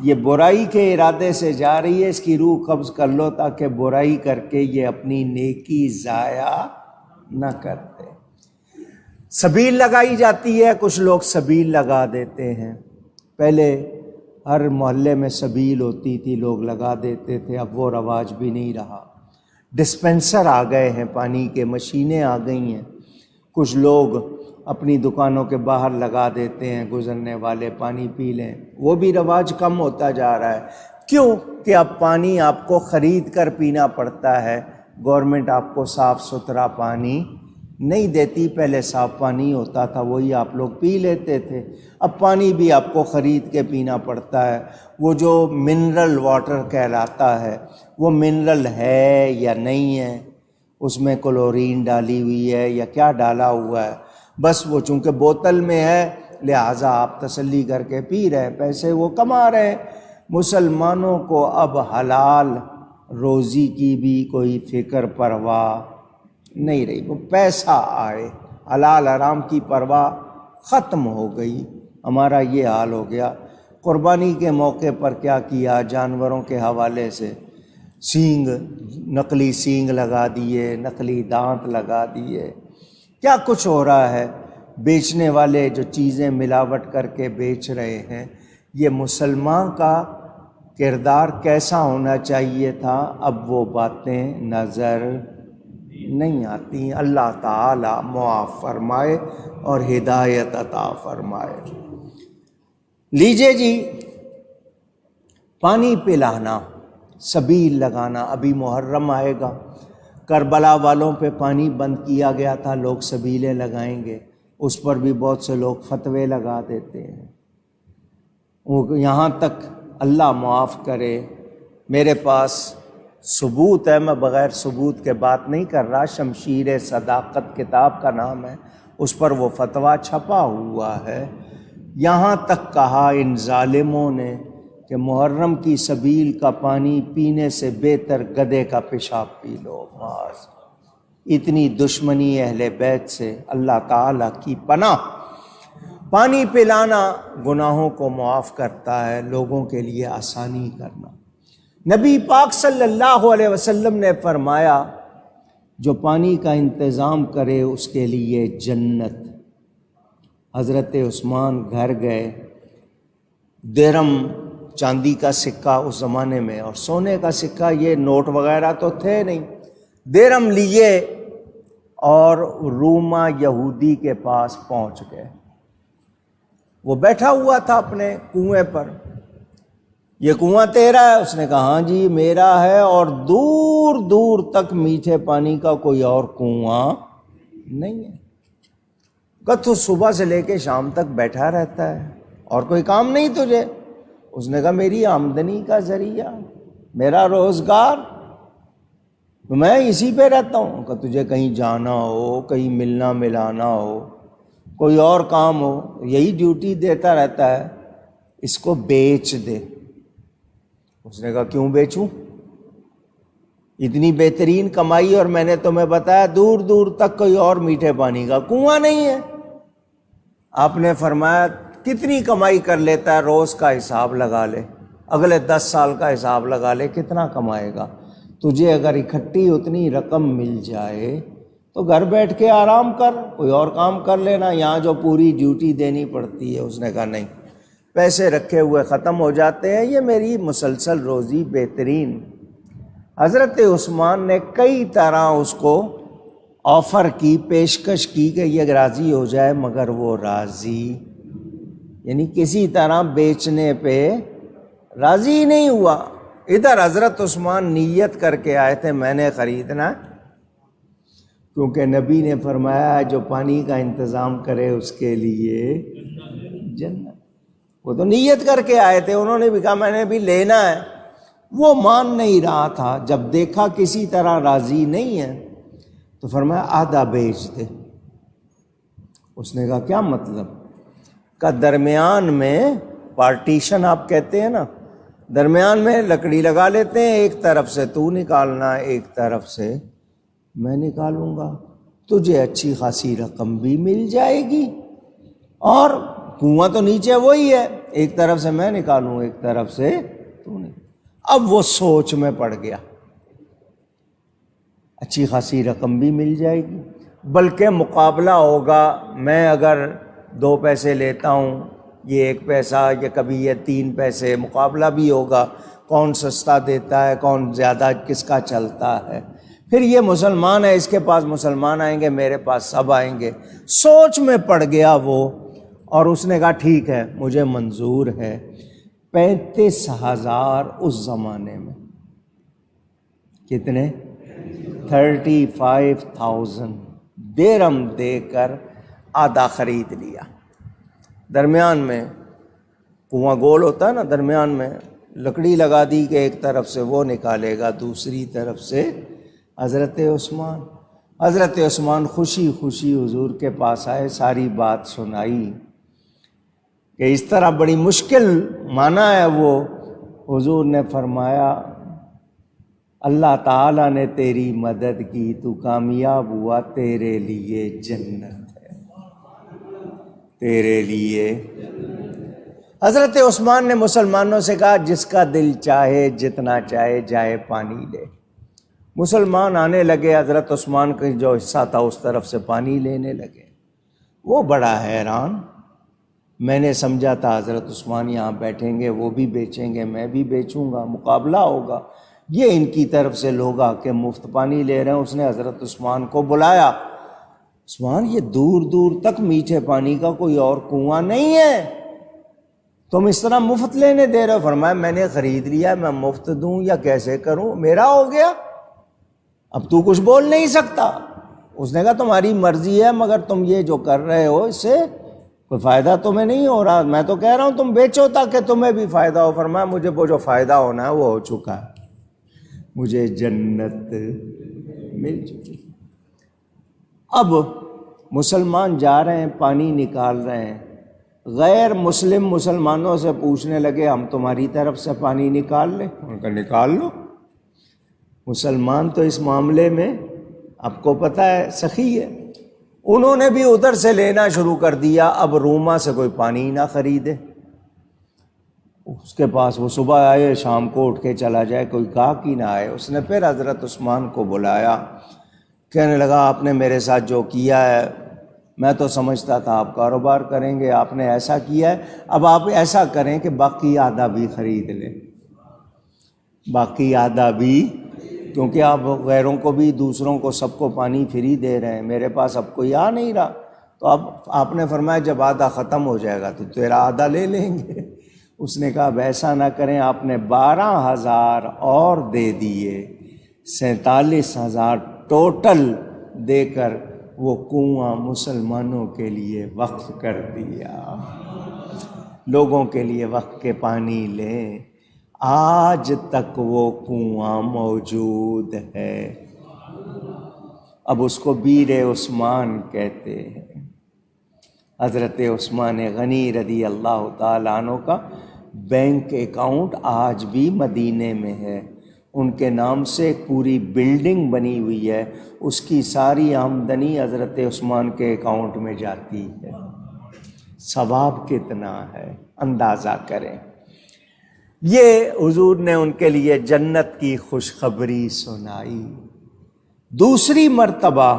یہ برائی کے ارادے سے جا رہی ہے، اس کی روح قبض کر لو تاکہ برائی کر کے یہ اپنی نیکی ضائع نہ کرتے۔ سبیل لگائی جاتی ہے، کچھ لوگ سبیل لگا دیتے ہیں۔ پہلے ہر محلے میں سبیل ہوتی تھی، لوگ لگا دیتے تھے، اب وہ رواج بھی نہیں رہا۔ ڈسپنسر آ گئے ہیں، پانی کے مشینیں آ گئی ہیں، کچھ لوگ اپنی دکانوں کے باہر لگا دیتے ہیں، گزرنے والے پانی پی لیں، وہ بھی رواج کم ہوتا جا رہا ہے۔ کیوں کہ اب پانی آپ کو خرید کر پینا پڑتا ہے، گورنمنٹ آپ کو صاف ستھرا پانی نہیں دیتی، پہلے صاف پانی ہوتا تھا وہی آپ لوگ پی لیتے تھے، اب پانی بھی آپ کو خرید کے پینا پڑتا ہے۔ وہ جو منرل واٹر کہلاتا ہے وہ منرل ہے یا نہیں ہے، اس میں کلورین ڈالی ہوئی ہے یا کیا ڈالا ہوا ہے، بس وہ چونکہ بوتل میں ہے لہٰذا آپ تسلی کر کے پی رہے ہیں، پیسے وہ کما رہے ہیں۔ مسلمانوں کو اب حلال روزی کی بھی کوئی فکر پرواہ نہیں رہی، وہ پیسہ آئے، حلال حرام کی پرواہ ختم ہو گئی۔ ہمارا یہ حال ہو گیا۔ قربانی کے موقع پر کیا کیا، جانوروں کے حوالے سے سینگ، نقلی سینگ لگا دیے، نقلی دانت لگا دیے، کیا کچھ ہو رہا ہے۔ بیچنے والے جو چیزیں ملاوٹ کر کے بیچ رہے ہیں، یہ مسلمان کا کردار کیسا ہونا چاہیے تھا، اب وہ باتیں نظر نہیں آتی۔ اللہ تعالی معاف فرمائے اور ہدایت عطا فرمائے۔ لیجئے جی، پانی پلانا، سبیل لگانا، ابھی محرم آئے گا، کربلا والوں پہ پانی بند کیا گیا تھا، لوگ سبیلیں لگائیں گے، اس پر بھی بہت سے لوگ فتوے لگا دیتے ہیں۔ وہ یہاں تک اللہ معاف کرے، میرے پاس ثبوت ہے، میں بغیر ثبوت کے بات نہیں کر رہا، شمشیر صداقت کتاب کا نام ہے، اس پر وہ فتویٰ چھپا ہوا ہے۔ یہاں تک کہا ان ظالموں نے کہ محرم کی سبیل کا پانی پینے سے بہتر گدھے کا پیشاب پی لو۔ معاذ، اتنی دشمنی اہل بیت سے، اللہ تعالیٰ کی پناہ۔ پانی پلانا گناہوں کو معاف کرتا ہے، لوگوں کے لیے آسانی کرنا۔ نبی پاک صلی اللہ علیہ وسلم نے فرمایا جو پانی کا انتظام کرے اس کے لیے جنت۔ حضرت عثمان گھر گئے، درہم چاندی کا سکہ اس زمانے میں اور سونے کا سکہ، یہ نوٹ وغیرہ تو تھے نہیں، درہم لیے اور روما یہودی کے پاس پہنچ گئے۔ وہ بیٹھا ہوا تھا اپنے کنویں پر، یہ کنواں تیرا ہے؟ اس نے کہا ہاں جی میرا ہے، اور دور دور تک میٹھے پانی کا کوئی اور کنواں نہیں ہے۔ کہ تو صبح سے لے کے شام تک بیٹھا رہتا ہے اور کوئی کام نہیں تجھے؟ اس نے کہا میری آمدنی کا ذریعہ، میرا روزگار، میں اسی پہ رہتا ہوں۔ کہ تجھے کہیں جانا ہو، کہیں ملنا ملانا ہو، کوئی اور کام ہو، یہی ڈیوٹی دیتا رہتا ہے، اس کو بیچ دے۔ اس نے کہا کیوں بیچوں؟ اتنی بہترین کمائی، اور میں نے تمہیں بتایا دور دور تک کوئی اور میٹھے پانی کا کنواں نہیں ہے۔ آپ نے فرمایا کتنی کمائی کر لیتا ہے، روز کا حساب لگا لے، اگلے 10 سال کا حساب لگا لے کتنا کمائے گا۔ تجھے اگر اکٹھی اتنی رقم مل جائے تو گھر بیٹھ کے آرام کر، کوئی اور کام کر لینا، یہاں جو پوری ڈیوٹی دینی پڑتی ہے۔ اس نے کہا نہیں، پیسے رکھے ہوئے ختم ہو جاتے ہیں، یہ میری مسلسل روزی بہترین۔ حضرت عثمان نے کئی طرح اس کو آفر کی، پیشکش کی کہ یہ راضی ہو جائے، مگر وہ راضی، یعنی کسی طرح بیچنے پہ راضی نہیں ہوا۔ ادھر حضرت عثمان نیت کر کے آئے تھے میں نے خریدنا، کیونکہ نبی نے فرمایا جو پانی کا انتظام کرے اس کے لیے جنت۔ وہ تو نیت کر کے آئے تھے، انہوں نے بھی کہا میں نے بھی لینا ہے۔ وہ مان نہیں رہا تھا، جب دیکھا کسی طرح راضی نہیں ہے تو فرمایا آدھا بیچ دے۔ اس نے کہا کیا مطلب؟ کا درمیان میں پارٹیشن آپ کہتے ہیں نا، درمیان میں لکڑی لگا لیتے ہیں، ایک طرف سے تو نکالنا، ایک طرف سے میں نکالوں گا، تجھے اچھی خاصی رقم بھی مل جائے گی، اور کنواں تو نیچے وہی ہے، ایک طرف سے میں نکالوں، ایک طرف سے تو نہیں۔ اب وہ سوچ میں پڑ گیا، اچھی خاصی رقم بھی مل جائے گی، بلکہ مقابلہ ہوگا، میں اگر 2 پیسے لیتا ہوں، یہ 1 پیسہ، یا کبھی یہ 3 پیسے، مقابلہ بھی ہوگا، کون سستا دیتا ہے، کون زیادہ کس کا چلتا ہے۔ پھر یہ مسلمان ہے، اس کے پاس مسلمان آئیں گے، میرے پاس سب آئیں گے۔ سوچ میں پڑ گیا وہ، اور اس نے کہا ٹھیک ہے مجھے منظور ہے۔ 35,000 اس زمانے میں، کتنے؟ 35,000 درہم دے کر آدھا خرید لیا۔ درمیان میں کنواں گول ہوتا ہے نا، درمیان میں لکڑی لگا دی کہ ایک طرف سے وہ نکالے گا، دوسری طرف سے حضرت عثمان خوشی خوشی حضور کے پاس آئے، ساری بات سنائی کہ اس طرح بڑی مشکل مانا ہے وہ۔ حضور نے فرمایا اللہ تعالیٰ نے تیری مدد کی، تو کامیاب ہوا، تیرے لیے جنت ہے، تیرے لیے۔ حضرت عثمان نے مسلمانوں سے کہا جس کا دل چاہے جتنا چاہے جائے پانی لے۔ مسلمان آنے لگے، حضرت عثمان کا جو حصہ تھا اس طرف سے پانی لینے لگے۔ وہ بڑا حیران، میں نے سمجھا تھا حضرت عثمان یہاں بیٹھیں گے، وہ بھی بیچیں گے، میں بھی بیچوں گا، مقابلہ ہوگا، یہ ان کی طرف سے لوگ آ کے مفت پانی لے رہے ہیں۔ اس نے حضرت عثمان کو بلایا، عثمان یہ دور دور تک میٹھے پانی کا کوئی اور کنواں نہیں ہے، تم اس طرح مفت لینے دے رہے ہو۔ فرمایا میں نے خرید لیا، میں مفت دوں یا کیسے کروں، میرا ہو گیا، اب تو کچھ بول نہیں سکتا۔ اس نے کہا تمہاری مرضی ہے، مگر تم یہ جو کر رہے ہو اس سے کوئی فائدہ تمہیں نہیں ہو رہا، میں تو کہہ رہا ہوں تم بیچو تاکہ تمہیں بھی فائدہ ہو۔ فرمایا مجھے وہ جو فائدہ ہونا ہے وہ ہو چکا ہے، مجھے جنت مل چکی۔ اب مسلمان جا رہے ہیں، پانی نکال رہے ہیں، غیر مسلم مسلمانوں سے پوچھنے لگے ہم تمہاری طرف سے پانی نکال لیں؟ ان کا نکال لو۔ مسلمان تو اس معاملے میں آپ کو پتہ ہے سخی ہے، انہوں نے بھی ادھر سے لینا شروع کر دیا۔ اب روما سے کوئی پانی نہ خریدے، اس کے پاس وہ صبح آئے شام کو اٹھ کے چلا جائے، کوئی گاہک ہی نہ آئے۔ اس نے پھر حضرت عثمان کو بلایا، کہنے لگا آپ نے میرے ساتھ جو کیا ہے، میں تو سمجھتا تھا آپ کاروبار کریں گے، آپ نے ایسا کیا ہے، اب آپ ایسا کریں کہ باقی آدھا بھی خرید لیں، باقی آدھا بھی، کیونکہ آپ غیروں کو بھی، دوسروں کو، سب کو پانی فری دے رہے ہیں، میرے پاس اب کوئی آ نہیں رہا، تو اب آپ نے فرمایا جب آدھا ختم ہو جائے گا تو تیرا آدھا لے لیں گے۔ اس نے کہا اب ایسا نہ کریں، آپ نے 12,000 اور دے دیے، 47,000 ٹوٹل دے کر وہ کنواں مسلمانوں کے لیے وقف کر دیا، لوگوں کے لیے وقف کے پانی لیں۔ آج تک وہ کنواں موجود ہے، اب اس کو بیر عثمان کہتے ہیں۔ حضرت عثمان غنی رضی اللہ تعالیٰ عنہ کا بینک اکاؤنٹ آج بھی مدینے میں ہے، ان کے نام سے ایک پوری بلڈنگ بنی ہوئی ہے، اس کی ساری آمدنی حضرت عثمان کے اکاؤنٹ میں جاتی ہے۔ ثواب کتنا ہے اندازہ کریں۔ یہ حضور نے ان کے لیے جنت کی خوشخبری سنائی۔ دوسری مرتبہ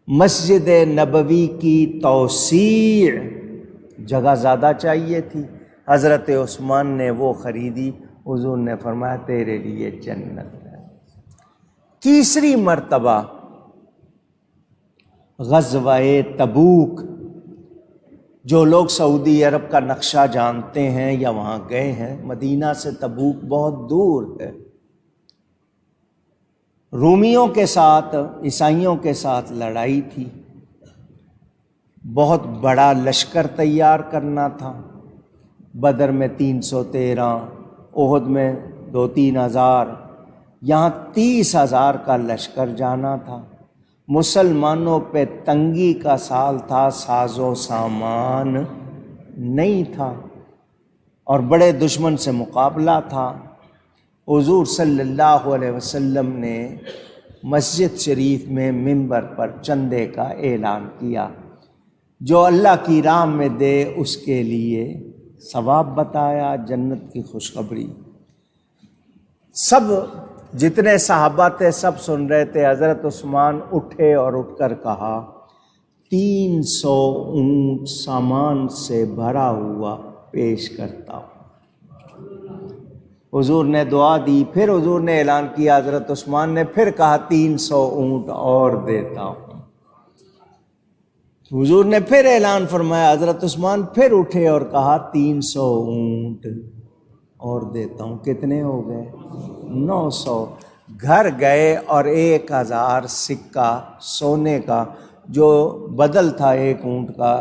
مسجد نبوی کی توسیع، جگہ زیادہ چاہیے تھی، حضرت عثمان نے وہ خریدی، حضور نے فرمایا تیرے لیے جنت ہے۔ تیسری مرتبہ غزوہ تبوک، جو لوگ سعودی عرب کا نقشہ جانتے ہیں یا وہاں گئے ہیں، مدینہ سے تبوک بہت دور ہے، رومیوں کے ساتھ، عیسائیوں کے ساتھ لڑائی تھی، بہت بڑا لشکر تیار کرنا تھا۔ بدر میں 313، احد میں 2-3 ہزار، یہاں 30,000 کا لشکر جانا تھا۔ مسلمانوں پہ تنگی کا سال تھا، ساز و سامان نہیں تھا اور بڑے دشمن سے مقابلہ تھا۔ حضور صلی اللہ علیہ وسلم نے مسجد شریف میں منبر پر چندے کا اعلان کیا، جو اللہ کی راہ میں دے اس کے لیے ثواب بتایا، جنت کی خوشخبری۔ سب جتنے صحابہ تھے سب سن رہے تھے۔ حضرت عثمان اٹھے اور اٹھ کر کہا 300 اونٹ سامان سے بھرا ہوا پیش کرتا ہوں۔ حضور نے دعا دی، پھر حضور نے اعلان کیا، حضرت عثمان نے پھر کہا 300 اونٹ اور دیتا ہوں۔ حضور نے پھر اعلان فرمایا، حضرت عثمان پھر اٹھے اور کہا 300 اونٹ اور دیتا ہوں۔ کتنے ہو گئے؟ 900۔ گھر گئے اور 1000 سکہ سونے کا جو بدل تھا ایک اونٹ کا،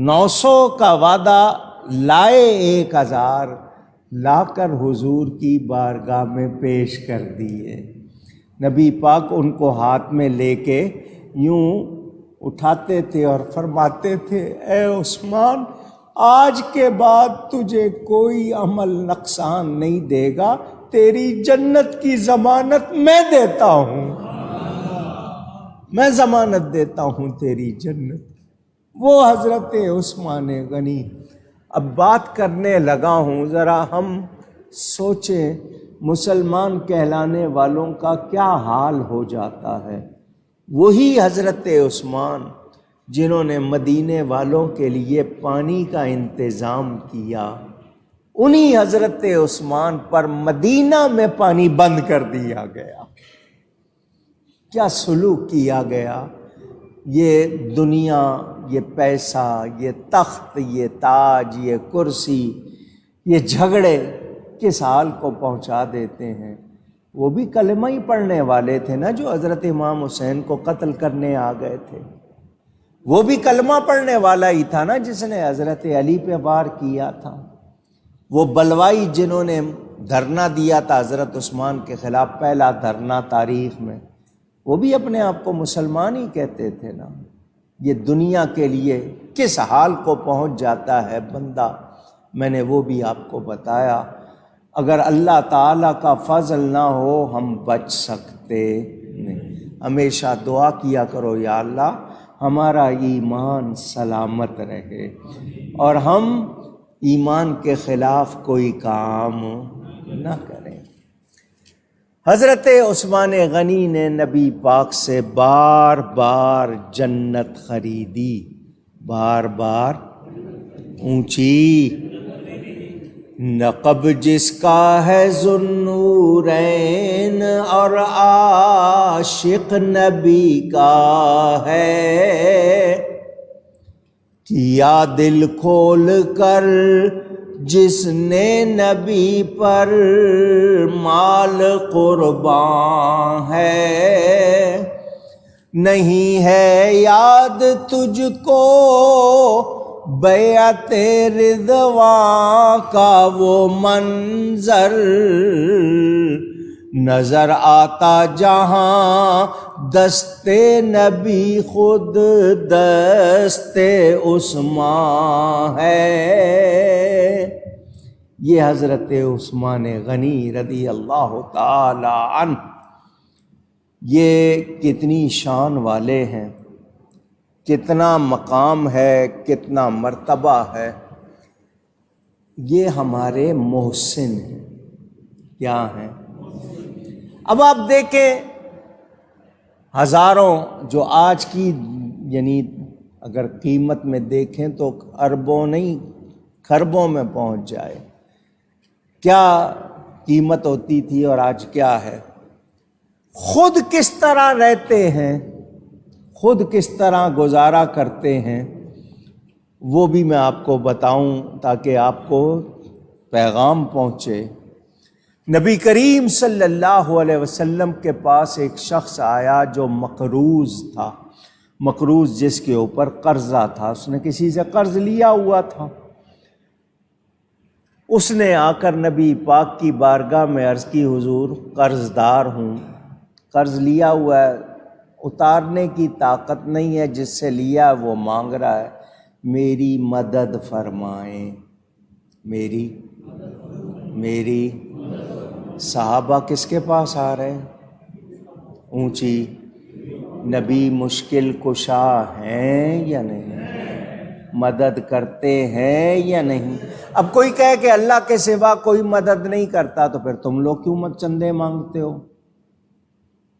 900 کا وعدہ لائے، 1000 لا کر حضور کی بارگاہ میں پیش کر دیے۔ نبی پاک ان کو ہاتھ میں لے کے یوں اٹھاتے تھے اور فرماتے تھے، اے عثمان، آج کے بعد تجھے کوئی عمل نقصان نہیں دے گا، تیری جنت کی ضمانت میں دیتا ہوں، میں ضمانت دیتا ہوں تیری جنت۔ وہ حضرت عثمان غنی۔ اب بات کرنے لگا ہوں، ذرا ہم سوچیں مسلمان کہلانے والوں کا کیا حال ہو جاتا ہے۔ وہی حضرت عثمان جنہوں نے مدینے والوں کے لیے پانی کا انتظام کیا، انہی حضرت عثمان پر مدینہ میں پانی بند کر دیا گیا۔ کیا سلوک کیا گیا؟ یہ دنیا، یہ پیسہ، یہ تخت، یہ تاج، یہ کرسی، یہ جھگڑے کس حال کو پہنچا دیتے ہیں۔ وہ بھی کلمہ ہی پڑھنے والے تھے نا جو حضرت امام حسین کو قتل کرنے آ گئے تھے۔ وہ بھی کلمہ پڑھنے والا ہی تھا نا جس نے حضرت علی پہ وار کیا تھا۔ وہ بلوائی جنہوں نے دھرنا دیا تھا حضرت عثمان کے خلاف، پہلا دھرنا تاریخ میں، وہ بھی اپنے آپ کو مسلمان ہی کہتے تھے نا۔ یہ دنیا کے لیے کس حال کو پہنچ جاتا ہے بندہ، میں نے وہ بھی آپ کو بتایا۔ اگر اللہ تعالیٰ کا فضل نہ ہو ہم بچ سکتے نہیں۔ ہمیشہ دعا کیا کرو، یا اللہ ہمارا ایمان سلامت رہے اور ہم ایمان کے خلاف کوئی کام نہ کریں۔ حضرت عثمان غنی نے نبی پاک سے بار بار جنت خریدی، بار بار اونچی۔ نقب جس کا ہے ذوالنورین اور عاشق نبی کا ہے، کیا دل کھول کر جس نے نبی پر مال قربان ہے، نہیں ہے یاد تجھ کو بیعت رضوان کا وہ منظر، نظر آتا جہاں دست نبی خود دست عثمان ہے۔ یہ حضرت عثمان غنی رضی اللہ تعالی عنہ، یہ کتنی شان والے ہیں، کتنا مقام ہے، کتنا مرتبہ ہے۔ یہ ہمارے محسن ہیں۔ کیا ہیں؟ اب آپ دیکھیں ہزاروں، جو آج کی یعنی اگر قیمت میں دیکھیں تو اربوں نہیں کھربوں میں پہنچ جائے، کیا قیمت ہوتی تھی اور آج کیا ہے۔ خود کس طرح رہتے ہیں، خود کس طرح گزارا کرتے ہیں، وہ بھی میں آپ کو بتاؤں تاکہ آپ کو پیغام پہنچے۔ نبی کریم صلی اللہ علیہ وسلم کے پاس ایک شخص آیا جو مقروض تھا، مقروض جس کے اوپر قرضہ تھا، اس نے کسی سے قرض لیا ہوا تھا۔ اس نے آ کر نبی پاک کی بارگاہ میں عرض کی، حضور قرض دار ہوں، قرض لیا ہوا ہے، اتارنے کی طاقت نہیں ہے، جس سے لیا وہ مانگ رہا ہے میری مدد فرمائیں، میری صحابہ کس کے پاس آ رہے ہیں؟ اونچی نبی مشکل کشا ہیں یا نہیں؟ مدد کرتے ہیں یا نہیں؟ اب کوئی کہے کہ اللہ کے سوا کوئی مدد نہیں کرتا، تو پھر تم لوگ کیوں چندے مانگتے ہو؟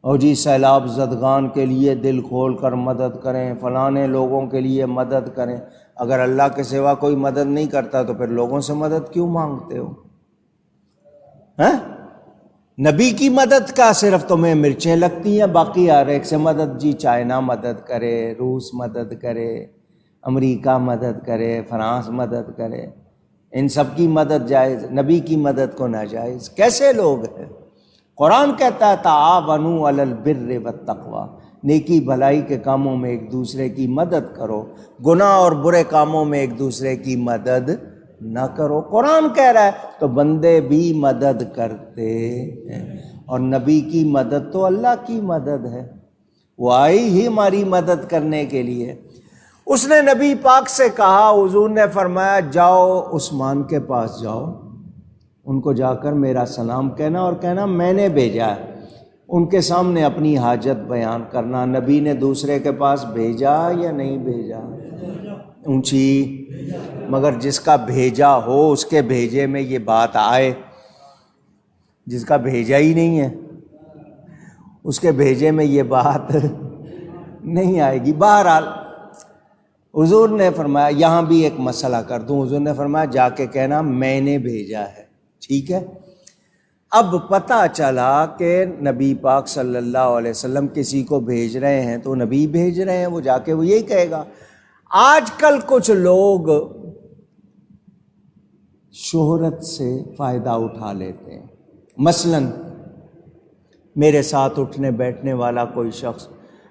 اور جی سیلاب زدگان کے لیے دل کھول کر مدد کریں، فلانے لوگوں کے لیے مدد کریں۔ اگر اللہ کے سوا کوئی مدد نہیں کرتا تو پھر لوگوں سے مدد کیوں مانگتے ہو؟ نبی کی مدد کا صرف تمہیں مرچیں لگتی ہیں، باقی ہر ایک سے مدد، جی چائنا مدد کرے، روس مدد کرے، امریکہ مدد کرے، فرانس مدد کرے، ان سب کی مدد جائز، نبی کی مدد کو ناجائز؟ کیسے لوگ ہیں؟ قرآن کہتا ہے تعاونوا علی البر والتقوی، نیکی بھلائی کے کاموں میں ایک دوسرے کی مدد کرو، گناہ اور برے کاموں میں ایک دوسرے کی مدد نہ کرو۔ قرآن کہہ رہا ہے تو بندے بھی مدد کرتے ہیں، اور نبی کی مدد تو اللہ کی مدد ہے، وہ آئی ہی ہماری مدد کرنے کے لیے۔ اس نے نبی پاک سے کہا، حضور نے فرمایا جاؤ عثمان کے پاس جاؤ، ان کو جا کر میرا سلام کہنا اور کہنا میں نے بھیجا ہے، ان کے سامنے اپنی حاجت بیان کرنا۔ نبی نے دوسرے کے پاس بھیجا یا نہیں بھیجا؟ اونچی، مگر جس کا بھیجا ہو اس کے بھیجے میں یہ بات آئے، جس کا بھیجا ہی نہیں ہے اس کے بھیجے میں یہ بات نہیں آئے گی۔ بہرحال حضور نے فرمایا، یہاں بھی ایک مسئلہ کر دوں، حضور نے فرمایا جا کے کہنا میں نے بھیجا ہے، ٹھیک ہے؟ اب پتہ چلا کہ نبی پاک صلی اللہ علیہ وسلم کسی کو بھیج رہے ہیں تو نبی بھیج رہے ہیں، وہ جا کے وہ یہی کہے گا۔ آج کل کچھ لوگ شہرت سے فائدہ اٹھا لیتے ہیں، مثلا میرے ساتھ اٹھنے بیٹھنے والا کوئی شخص،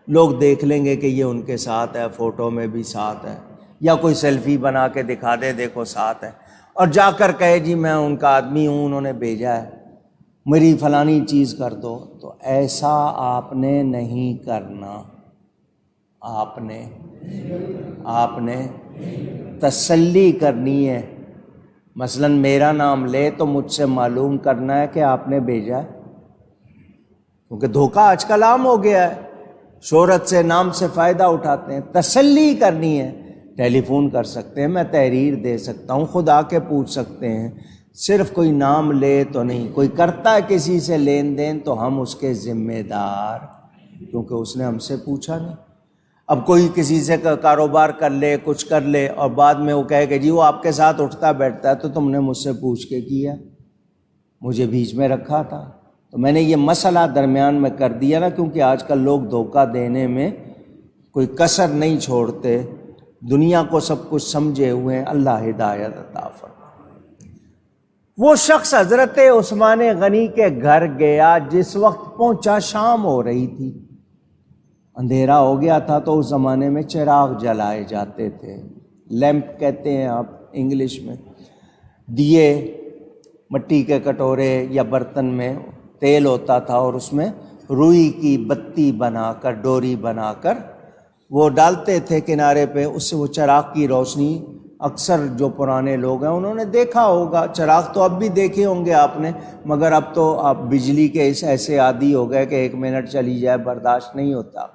لوگ دیکھ لیں گے کہ یہ ان کے ساتھ ہے، فوٹو میں بھی ساتھ ہے، یا کوئی سیلفی بنا کے دکھا دے دیکھو ساتھ ہے، اور جا کر کہے جی میں ان کا آدمی ہوں، انہوں نے بھیجا ہے، میری فلانی چیز کر دو۔ تو ایسا آپ نے نہیں کرنا، آپ نے تسلی کرنی ہے۔ مثلا میرا نام لے تو مجھ سے معلوم کرنا ہے کہ آپ نے بھیجا ہے، کیونکہ دھوکہ آج کل عام ہو گیا ہے، شہرت سے نام سے فائدہ اٹھاتے ہیں۔ تسلی کرنی ہے، ٹیلی فون کر سکتے ہیں، میں تحریر دے سکتا ہوں، خود آ کے پوچھ سکتے ہیں، صرف کوئی نام لے تو نہیں۔ کوئی کرتا ہے کسی سے لین دین تو ہم اس کے ذمہ دار، کیونکہ اس نے ہم سے پوچھا نہیں۔ اب کوئی کسی سے کاروبار کر لے، کچھ کر لے، اور بعد میں وہ کہے کہ جی وہ آپ کے ساتھ اٹھتا بیٹھتا ہے تو تم نے مجھ سے پوچھ کے کیا، مجھے بیچ میں رکھا تھا۔ تو میں نے یہ مسئلہ درمیان میں کر دیا نا، کیونکہ آج کل لوگ دھوکہ دینے میں کوئی کسر نہیں چھوڑتے، دنیا کو سب کچھ سمجھے ہوئے ہیں۔ اللہ ہدایت عطا فرمائے۔ وہ شخص حضرت عثمان غنی کے گھر گیا، جس وقت پہنچا شام ہو رہی تھی، اندھیرا ہو گیا تھا، تو اس زمانے میں چراغ جلائے جاتے تھے، لیمپ کہتے ہیں آپ انگلش میں، دیے، مٹی کے کٹورے یا برتن میں تیل ہوتا تھا، اور اس میں روئی کی بتی بنا کر، ڈوری بنا کر وہ ڈالتے تھے کنارے پہ، اس سے وہ چراغ کی روشنی، اکثر جو پرانے لوگ ہیں انہوں نے دیکھا ہوگا، چراغ تو اب بھی دیکھے ہوں گے آپ نے، مگر اب تو آپ بجلی کے ایسے عادی ہو گئے کہ 1 منٹ چلی جائے برداشت نہیں ہوتا۔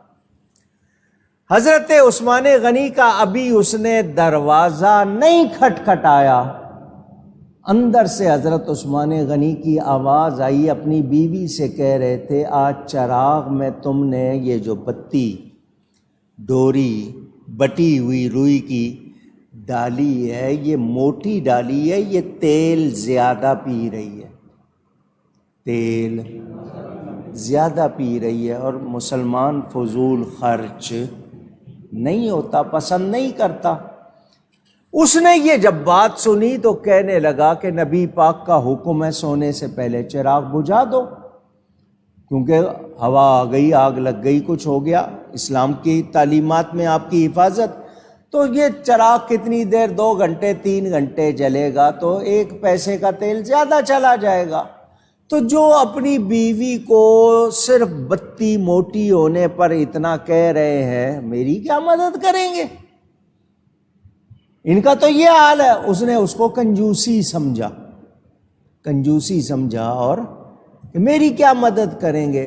حضرت عثمان غنی کا ابھی اس نے دروازہ نہیں کھٹکھٹایا، اندر سے حضرت عثمان غنی کی آواز آئی، اپنی بیوی سے کہہ رہے تھے آج چراغ میں تم نے یہ جو بتی، ڈوری، بٹی ہوئی روئی کی ڈالی ہے، یہ موٹی ڈالی ہے، یہ تیل زیادہ پی رہی ہے، تیل زیادہ پی رہی ہے، اور مسلمان فضول خرچ نہیں ہوتا، پسند نہیں کرتا۔ اس نے یہ جب بات سنی تو کہنے لگا کہ نبی پاک کا حکم ہے سونے سے پہلے چراغ بجھا دو، کیونکہ ہوا آ گئی، آگ لگ گئی، کچھ ہو گیا، اسلام کی تعلیمات میں آپ کی حفاظت۔ تو یہ چراغ کتنی دیر، 2 گھنٹے 3 گھنٹے جلے گا، تو 1 پیسے کا تیل زیادہ چلا جائے گا۔ تو جو اپنی بیوی کو صرف بتی موٹی ہونے پر اتنا کہہ رہے ہیں میری کیا مدد کریں گے، ان کا تو یہ حال ہے، اس نے اس کو کنجوسی سمجھا اور کہ میری کیا مدد کریں گے۔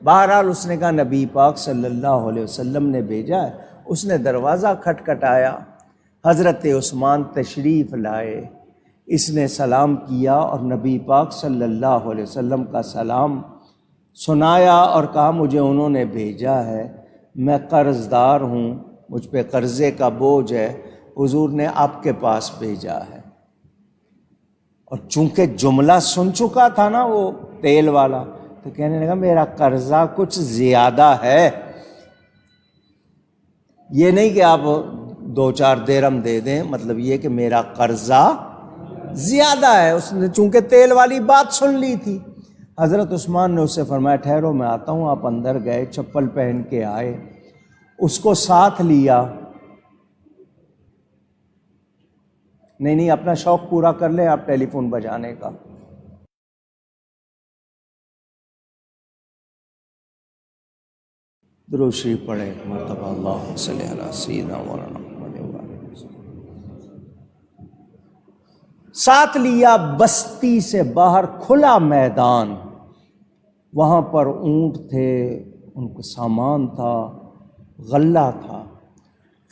بہرحال اس نے کہا نبی پاک صلی اللہ علیہ وسلم نے بھیجا ہے۔ اس نے دروازہ کھٹکھٹایا، حضرت عثمان تشریف لائے، اس نے سلام کیا اور نبی پاک صلی اللہ علیہ وسلم کا سلام سنایا اور کہا مجھے انہوں نے بھیجا ہے، میں قرض دار ہوں، مجھ پہ قرضے کا بوجھ ہے، حضور نے آپ کے پاس بھیجا ہے۔ اور چونکہ جملہ سن چکا تھا نا وہ تیل والا، تو کہنے لگا میرا قرضہ کچھ زیادہ ہے، یہ نہیں کہ آپ 2-4 درہم دے دیں، مطلب یہ کہ میرا قرضہ زیادہ ہے۔ اس نے چونکہ تیل والی بات سن لی تھی، حضرت عثمان نے اس سے فرمایا ٹھہرو میں آتا ہوں۔ آپ اندر گئے، چپل پہن کے آئے، اس کو ساتھ لیا۔ نہیں اپنا شوق پورا کر لیں آپ ٹیلی فون بجانے کا۔ درود شریف پڑھے مرتبہ اللہم صلی علی سیدنا مولانا محمد وعلیہ وسلم۔ ساتھ لیا بستی سے باہر کھلا میدان، وہاں پر اونٹ تھے، ان کو سامان تھا، غلہ تھا۔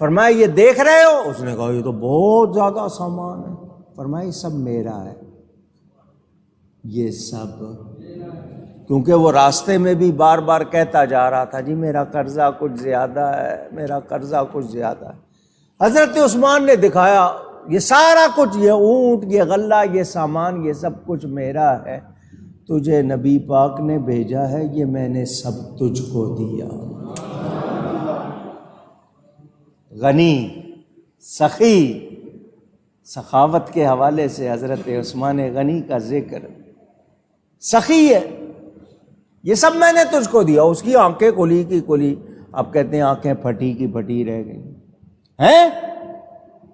فرمایا یہ دیکھ رہے ہو؟ اس نے کہا یہ تو بہت زیادہ سامان ہے۔ فرمایا یہ سب میرا ہے، یہ سب، کیونکہ وہ راستے میں بھی بار بار کہتا جا رہا تھا جی میرا قرضہ کچھ زیادہ ہے، میرا قرضہ کچھ زیادہ ہے۔ حضرت عثمان نے دکھایا یہ سارا کچھ، یہ اونٹ، یہ غلہ، یہ سامان، یہ سب کچھ میرا ہے، تجھے نبی پاک نے بھیجا ہے، یہ میں نے سب تجھ کو دیا۔ غنی، سخی، سخاوت کے حوالے سے حضرت عثمان غنی کا ذکر، سخی ہے، یہ سب میں نے تجھ کو دیا۔ اس کی آنکھیں کھلی کی کھلی، آپ کہتے ہیں آنکھیں پھٹی کی پھٹی رہ گئی ہیں۔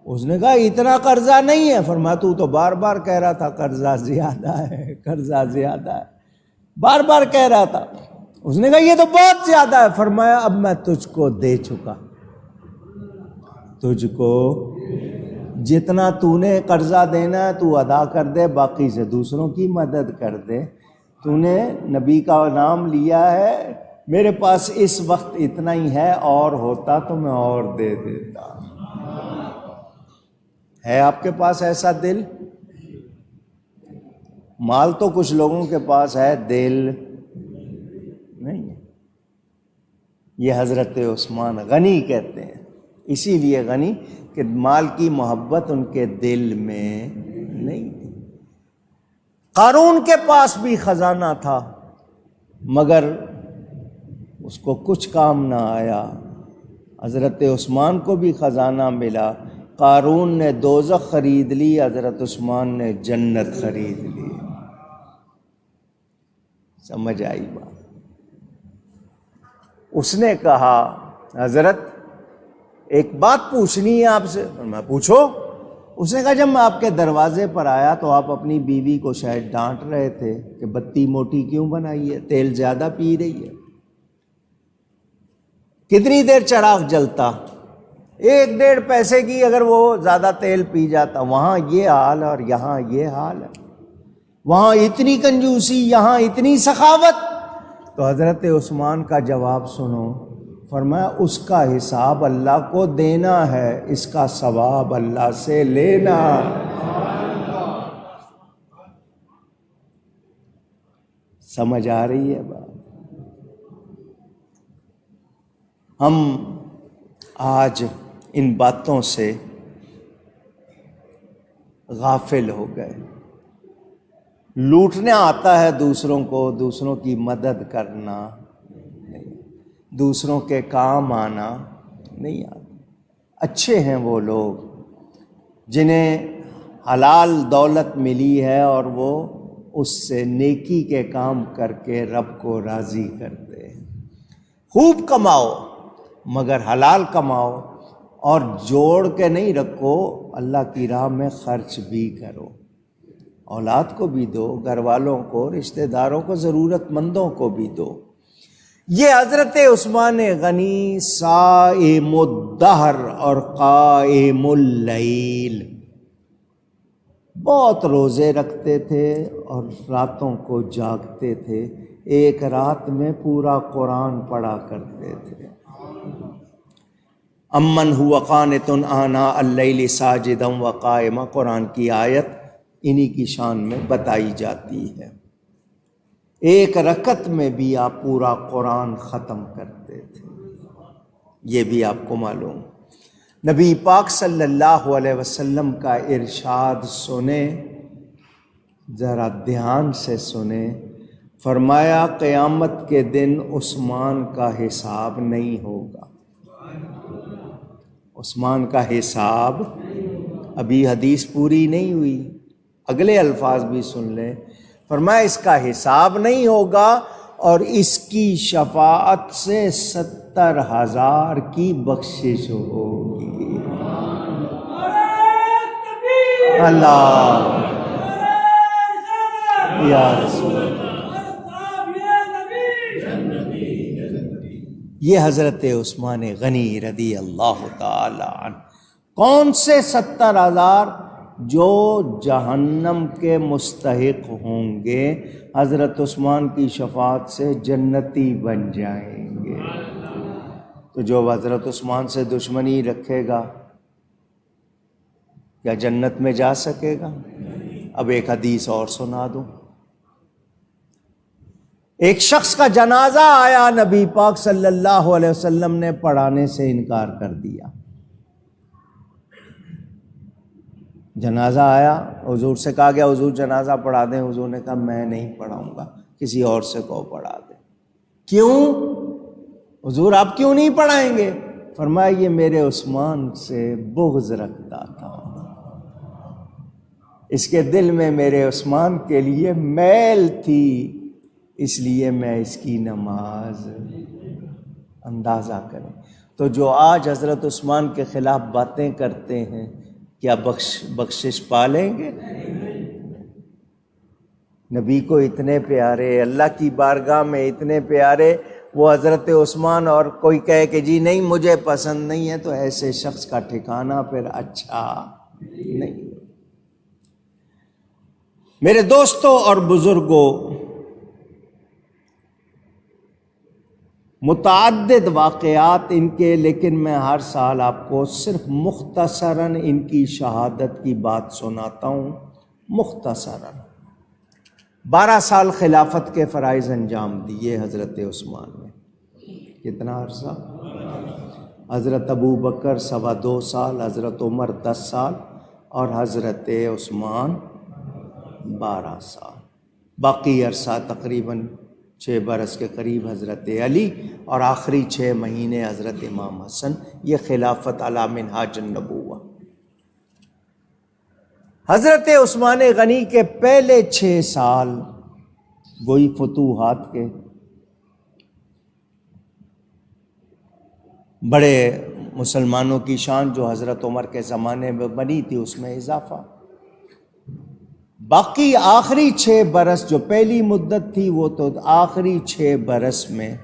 اس نے کہا اتنا قرضہ نہیں ہے۔ فرمایا تو بار بار کہہ رہا تھا قرضہ زیادہ ہے، قرضہ زیادہ ہے، بار بار کہہ رہا تھا۔ اس نے کہا یہ تو بہت زیادہ ہے۔ فرمایا اب میں تجھ کو دے چکا، تجھ کو جتنا تو نے قرضہ دینا ہے تو ادا کر دے، باقی سے دوسروں کی مدد کر دے۔ تو نے نبی کا نام لیا ہے، میرے پاس اس وقت اتنا ہی ہے، اور ہوتا تو میں اور دے دیتا۔ ہے آپ کے پاس ایسا دل؟ مال تو کچھ لوگوں کے پاس ہے، دل نہیں ہے۔ یہ حضرت عثمان غنی کہتے ہیں، اسی لیے غنی کہ مال کی محبت ان کے دل میں نہیں تھی۔ قارون کے پاس بھی خزانہ تھا مگر اس کو کچھ کام نہ آیا۔ حضرت عثمان کو بھی خزانہ ملا، قارون نے دوزخ خرید لی، حضرت عثمان نے جنت خرید لی۔ سمجھ آئی بات؟ اس نے کہا حضرت ایک بات پوچھنی ہے آپ سے۔ میں پوچھو۔ اس نے کہا جب میں آپ کے دروازے پر آیا تو آپ اپنی بیوی کو شاید ڈانٹ رہے تھے کہ بتی موٹی کیوں بنائی ہے، تیل زیادہ پی رہی ہے۔ کتنی دیر چراغ جلتا؟ 1-1.5 پیسے کی اگر وہ زیادہ تیل پی جاتا۔ وہاں یہ حال اور یہاں یہ حال ہے، وہاں اتنی کنجوسی، یہاں اتنی سخاوت۔ تو حضرت عثمان کا جواب سنو، فرمایا اس کا حساب اللہ کو دینا ہے، اس کا ثواب اللہ سے لینا۔ سمجھ آ رہی ہے بات؟ ہم آج ان باتوں سے غافل ہو گئے۔ لوٹنا آتا ہے دوسروں کو، دوسروں کی مدد کرنا نہیں، دوسروں کے کام آنا نہیں آتا۔ اچھے ہیں وہ لوگ جنہیں حلال دولت ملی ہے اور وہ اس سے نیکی کے کام کر کے رب کو راضی کرتے ہیں۔ خوب کماؤ مگر حلال کماؤ، اور جوڑ کے نہیں رکھو، اللہ کی راہ میں خرچ بھی کرو۔ اولاد کو بھی دو، گھر والوں کو، رشتہ داروں کو، ضرورت مندوں کو بھی دو۔ یہ حضرت عثمان غنی صائم الدہر اور قائم اللیل، بہت روزے رکھتے تھے اور راتوں کو جاگتے تھے، ایک رات میں پورا قرآن پڑھا کرتے تھے۔ امن ہوا قانت آناء اللیل ساجدا وقائما، قرآن کی آیت انہی کی شان میں بتائی جاتی ہے۔ ایک رکعت میں بھی آپ پورا قرآن ختم کرتے تھے، یہ بھی آپ کو معلوم۔ نبی پاک صلی اللہ علیہ وسلم کا ارشاد سنیں، ذرا دھیان سے سنیں، فرمایا قیامت کے دن عثمان کا حساب نہیں ہوگا۔ عثمان کا حساب، ابھی حدیث پوری نہیں ہوئی، اگلے الفاظ بھی سن لیں، فرمایا اس کا حساب نہیں ہوگا اور اس کی شفاعت سے 70,000 کی بخشش ہوگی۔ اللہ یا رسول اللہ۔ یہ حضرت عثمان غنی رضی اللہ تعالی عنہ، کون سے 70,000؟ جو جہنم کے مستحق ہوں گے، حضرت عثمان کی شفاعت سے جنتی بن جائیں گے۔ تو جو حضرت عثمان سے دشمنی رکھے گا کیا جنت میں جا سکے گا؟ اب ایک حدیث اور سنا دوں۔ ایک شخص کا جنازہ آیا، نبی پاک صلی اللہ علیہ وسلم نے پڑھانے سے انکار کر دیا۔ جنازہ آیا، حضور سے کہا گیا حضور جنازہ پڑھا دیں، حضور نے کہا میں نہیں پڑھاؤں گا، کسی اور سے کو پڑھا دیں۔ کیوں حضور آپ کیوں نہیں پڑھائیں گے؟ فرمایا یہ میرے عثمان سے بغض رکھتا تھا، اس کے دل میں میرے عثمان کے لیے میل تھی، اس لیے میں اس کی نماز۔ اندازہ کریں تو جو آج حضرت عثمان کے خلاف باتیں کرتے ہیں، کیا بخشش پالیں گے؟ نبی کو اتنے پیارے، اللہ کی بارگاہ میں اتنے پیارے وہ حضرت عثمان، اور کوئی کہے کہ جی نہیں مجھے پسند نہیں ہے، تو ایسے شخص کا ٹھکانہ پھر اچھا نہیں۔ میرے دوستوں اور بزرگوں، متعدد واقعات ان کے، لیکن میں ہر سال آپ کو صرف مختصراً ان کی شہادت کی بات سناتا ہوں، مختصراً۔ 12 سال خلافت کے فرائض انجام دیے حضرت عثمان نے۔ کتنا عرصہ؟ حضرت ابو بکر 2.25 سال، حضرت عمر 10 سال اور حضرت عثمان 12 سال۔ باقی عرصہ تقریباً 6 برس کے قریب حضرت علی، اور آخری 6 مہینے حضرت امام حسن۔ یہ خلافت علی منہاج النبوہ۔ حضرت عثمان غنی کے پہلے 6 سال وہی فتوحات کے، بڑے مسلمانوں کی شان جو حضرت عمر کے زمانے میں بنی تھی اس میں اضافہ۔ باقی آخری 6 برس جو پہلی مدت تھی، وہ تو آخری 6 برس میں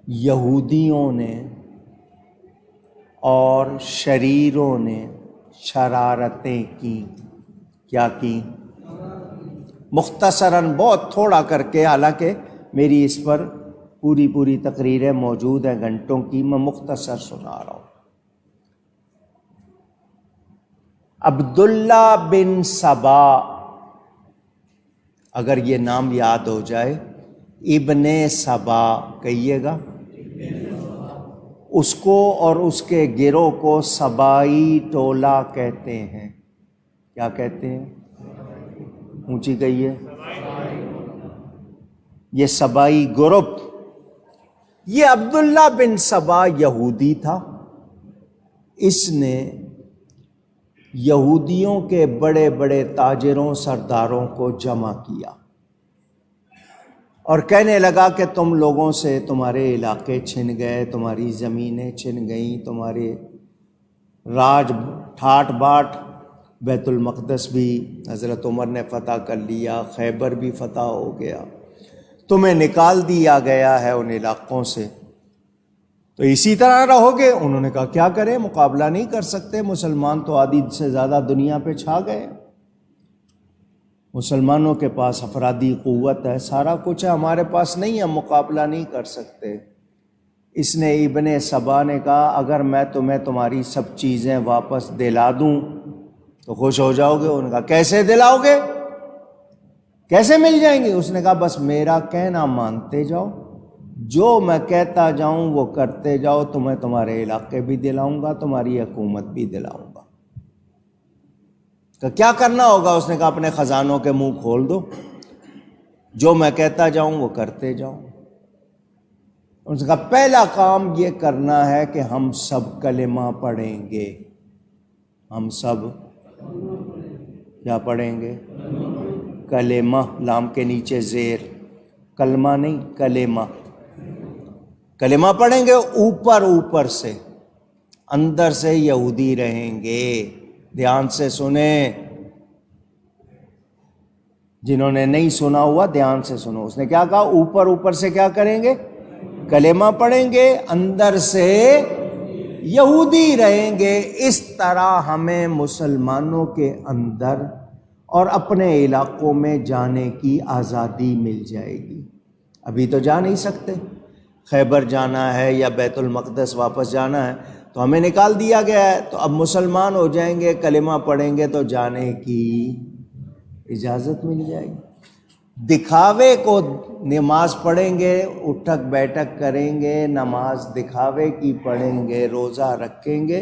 یہودیوں نے اور شریروں نے شرارتیں کی۔ کیا کی؟ مختصراً بہت تھوڑا کر کے، حالانکہ میری اس پر پوری تقریریں موجود ہیں گھنٹوں کی، میں مختصر سنا رہا ہوں۔ عبداللہ بن سبا، اگر یہ نام یاد ہو جائے، ابن سبا کہیے گا، اس کو اور اس کے گروہ کو سبائی ٹولہ کہتے ہیں۔ کیا کہتے ہیں؟ اونچی کہیے۔ یہ سبائی گروپ، یہ عبداللہ بن سبا یہودی تھا۔ اس نے یہودیوں کے بڑے بڑے تاجروں سرداروں کو جمع کیا اور کہنے لگا کہ تم لوگوں سے تمہارے علاقے چھن گئے، تمہاری زمینیں چھن گئیں، تمہارے راج ٹھاٹ باٹ بیت المقدس بھی حضرت عمر نے فتح کر لیا، خیبر بھی فتح ہو گیا، تمہیں نکال دیا گیا ہے ان علاقوں سے، تو اسی طرح رہو گے؟ انہوں نے کہا کیا کریں، مقابلہ نہیں کر سکتے، مسلمان تو آدھی سے زیادہ دنیا پہ چھا گئے، مسلمانوں کے پاس افرادی قوت ہے، سارا کچھ ہے، ہمارے پاس نہیں، ہم مقابلہ نہیں کر سکتے۔ اس نے ابن سبا نے کہا اگر میں تمہیں تمہاری سب چیزیں واپس دلا دوں تو خوش ہو جاؤ گے؟ انہوں نے کہا کیسے دلاؤ گے، کیسے مل جائیں گے؟ اس نے کہا بس میرا کہنا مانتے جاؤ، جو میں کہتا جاؤں وہ کرتے جاؤ، تمہیں تمہارے علاقے بھی دلاؤں گا، تمہاری حکومت بھی دلاؤں گا۔ کہ کیا کرنا ہوگا؟ اس نے کہا اپنے خزانوں کے منہ کھول دو، جو میں کہتا جاؤں وہ کرتے جاؤں۔ اس نے کہا پہلا کام یہ کرنا ہے کہ ہم سب کلمہ پڑھیں گے، ہم سب کیا پڑھیں گے؟ کلمہ، لام کے نیچے زیر، کلمہ نہیں کلمہ، کلمہ پڑھیں گے، اوپر اوپر سے، اندر سے یہودی رہیں گے۔ دھیان سے سنیں، جنہوں نے نہیں سنا ہوا دھیان سے سنو۔ اس نے کیا کہا؟ اوپر اوپر سے کیا کریں گے؟ کلمہ پڑھیں گے، اندر سے یہودی رہیں گے۔ اس طرح ہمیں مسلمانوں کے اندر اور اپنے علاقوں میں جانے کی آزادی مل جائے گی۔ ابھی تو جا نہیں سکتے، خیبر جانا ہے یا بیت المقدس واپس جانا ہے تو ہمیں نکال دیا گیا ہے، تو اب مسلمان ہو جائیں گے، کلمہ پڑھیں گے تو جانے کی اجازت مل جائے گی۔ دکھاوے کو نماز پڑھیں گے، اٹھک بیٹھک کریں گے، نماز دکھاوے کی پڑھیں گے، روزہ رکھیں گے،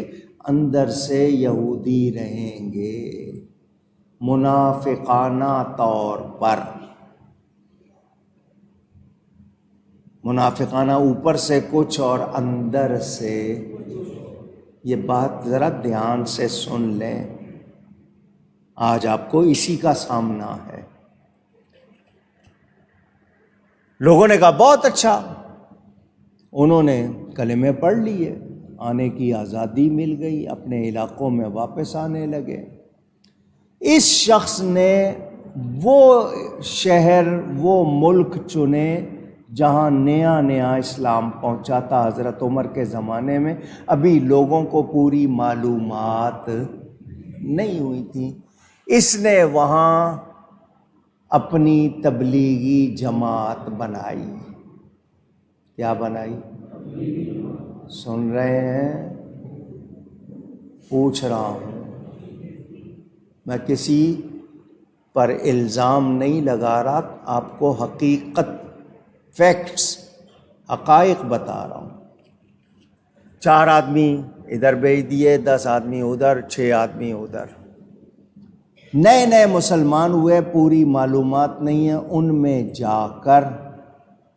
اندر سے یہودی رہیں گے منافقانہ طور پر۔ منافقانہ اوپر سے کچھ اور اندر سے، یہ بات ذرا دھیان سے سن لیں، آج آپ کو اسی کا سامنا ہے۔ لوگوں نے کہا بہت اچھا، انہوں نے کلمے پڑھ لیے، آنے کی آزادی مل گئی، اپنے علاقوں میں واپس آنے لگے۔ اس شخص نے وہ شہر، وہ ملک چنے جہاں نیا نیا اسلام پہنچا تھا۔ حضرت عمر کے زمانے میں ابھی لوگوں کو پوری معلومات نہیں ہوئی تھی۔ اس نے وہاں اپنی تبلیغی جماعت بنائی۔ کیا بنائی؟ سن رہے ہیں؟ پوچھ رہا ہوں، میں کسی پر الزام نہیں لگا رہا، آپ کو حقیقت، فیکٹس، حقائق بتا رہا ہوں۔ 4 آدمی ادھر بھیج دیے، 10 آدمی ادھر، 6 آدمی ادھر، نئے نئے مسلمان ہوئے، پوری معلومات نہیں ہے، ان میں جا کر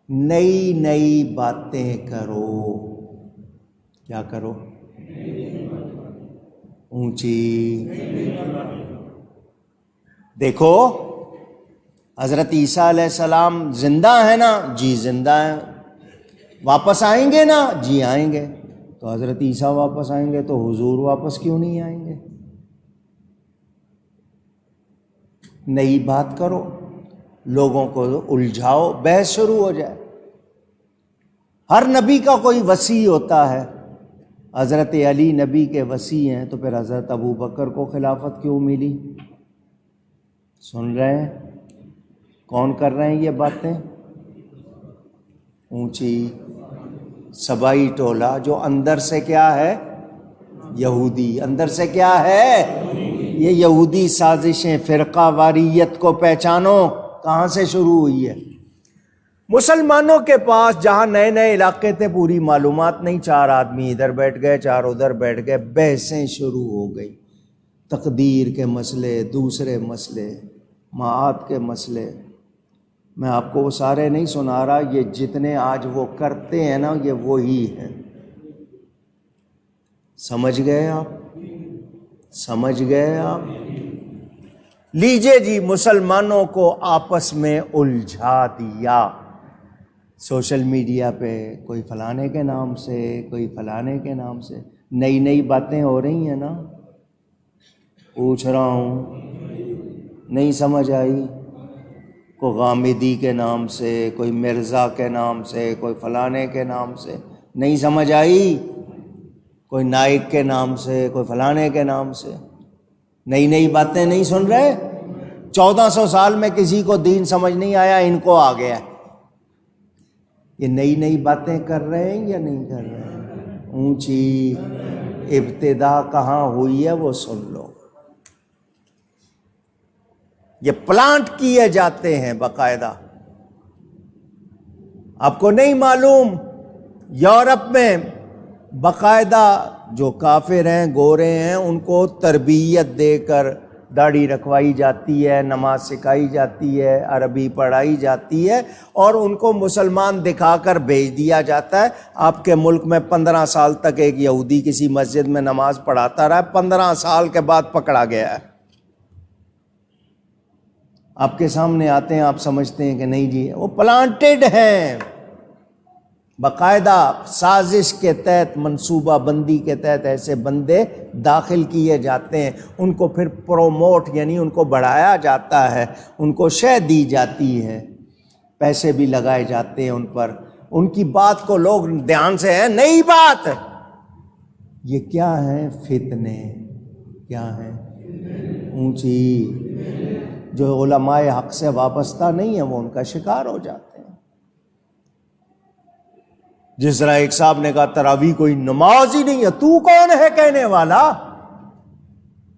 نئی نئی باتیں کرو۔ کیا کرو؟ اونچی۔ دیکھو حضرت عیسیٰ علیہ السلام زندہ ہیں نا؟ جی زندہ ہیں۔ واپس آئیں گے نا؟ جی آئیں گے۔ تو حضرت عیسیٰ واپس آئیں گے تو حضور واپس کیوں نہیں آئیں گے؟ نئی بات کرو، لوگوں کو الجھاؤ، بحث شروع ہو جائے۔ ہر نبی کا کوئی وصی ہوتا ہے، حضرت علی نبی کے وصی ہیں، تو پھر حضرت ابوبکر کو خلافت کیوں ملی؟ سن رہے ہیں؟ کون کر رہے ہیں یہ باتیں؟ اونچی۔ سبائی ٹولہ جو اندر سے کیا ہے؟ یہودی۔ اندر سے کیا ہے؟ یہ یہودی سازشیں، فرقہ واریت کو پہچانو، کہاں سے شروع ہوئی ہے؟ مسلمانوں کے پاس جہاں نئے نئے علاقے تھے، پوری معلومات نہیں، 4 آدمی ادھر بیٹھ گئے، 4 ادھر بیٹھ گئے، بحثیں شروع ہو گئی، تقدیر کے مسئلے، دوسرے مسئلے، معاد کے مسئلے۔ میں آپ کو وہ سارے نہیں سنا رہا، یہ جتنے آج وہ کرتے ہیں نا، یہ وہی ہیں۔ سمجھ گئے آپ؟ سمجھ گئے آپ؟ لیجئے جی، مسلمانوں کو آپس میں الجھا دیا، سوشل میڈیا پہ کوئی فلانے کے نام سے، کوئی فلانے کے نام سے، نئی نئی باتیں ہو رہی ہیں نا۔ پوچھ رہا ہوں، نہیں سمجھ آئی؟ کوئی غامدی کے نام سے، کوئی مرزا کے نام سے، کوئی فلانے کے نام سے، نہیں سمجھ آئی؟ کوئی نائک کے نام سے، کوئی فلانے کے نام سے، نئی نئی باتیں نہیں سن رہے؟ 1400 سال میں کسی کو دین سمجھ نہیں آیا، ان کو آ گیا۔ یہ نئی نئی باتیں کر رہے ہیں یا نہیں کر رہے ہیں؟ اونچی ابتدا کہاں ہوئی ہے وہ سن لو۔ یہ پلانٹ کیے جاتے ہیں باقاعدہ۔ آپ کو نہیں معلوم، یورپ میں باقاعدہ جو کافر ہیں، گورے ہیں، ان کو تربیت دے کر داڑھی رکھوائی جاتی ہے، نماز سکھائی جاتی ہے، عربی پڑھائی جاتی ہے، اور ان کو مسلمان دکھا کر بھیج دیا جاتا ہے۔ آپ کے ملک میں 15 سال تک ایک یہودی کسی مسجد میں نماز پڑھاتا رہا، 15 سال کے بعد پکڑا گیا ہے۔ آپ کے سامنے آتے ہیں، آپ سمجھتے ہیں کہ نہیں جی وہ پلانٹڈ ہیں، باقاعدہ سازش کے تحت، منصوبہ بندی کے تحت ایسے بندے داخل کیے جاتے ہیں، ان کو پھر پروموٹ یعنی ان کو بڑھایا جاتا ہے، ان کو شے دی جاتی ہے، پیسے بھی لگائے جاتے ہیں ان پر، ان کی بات کو لوگ دھیان سے ہے نئی بات۔ یہ کیا ہے؟ فتنے۔ کیا ہے؟ اونچی۔ جو علماء حق سے وابستہ نہیں ہیں وہ ان کا شکار ہو جاتے ہیں۔ جس طرح ایک صاحب نے کہا تراویح کوئی نماز ہی نہیں ہے، تو کون ہے کہنے والا؟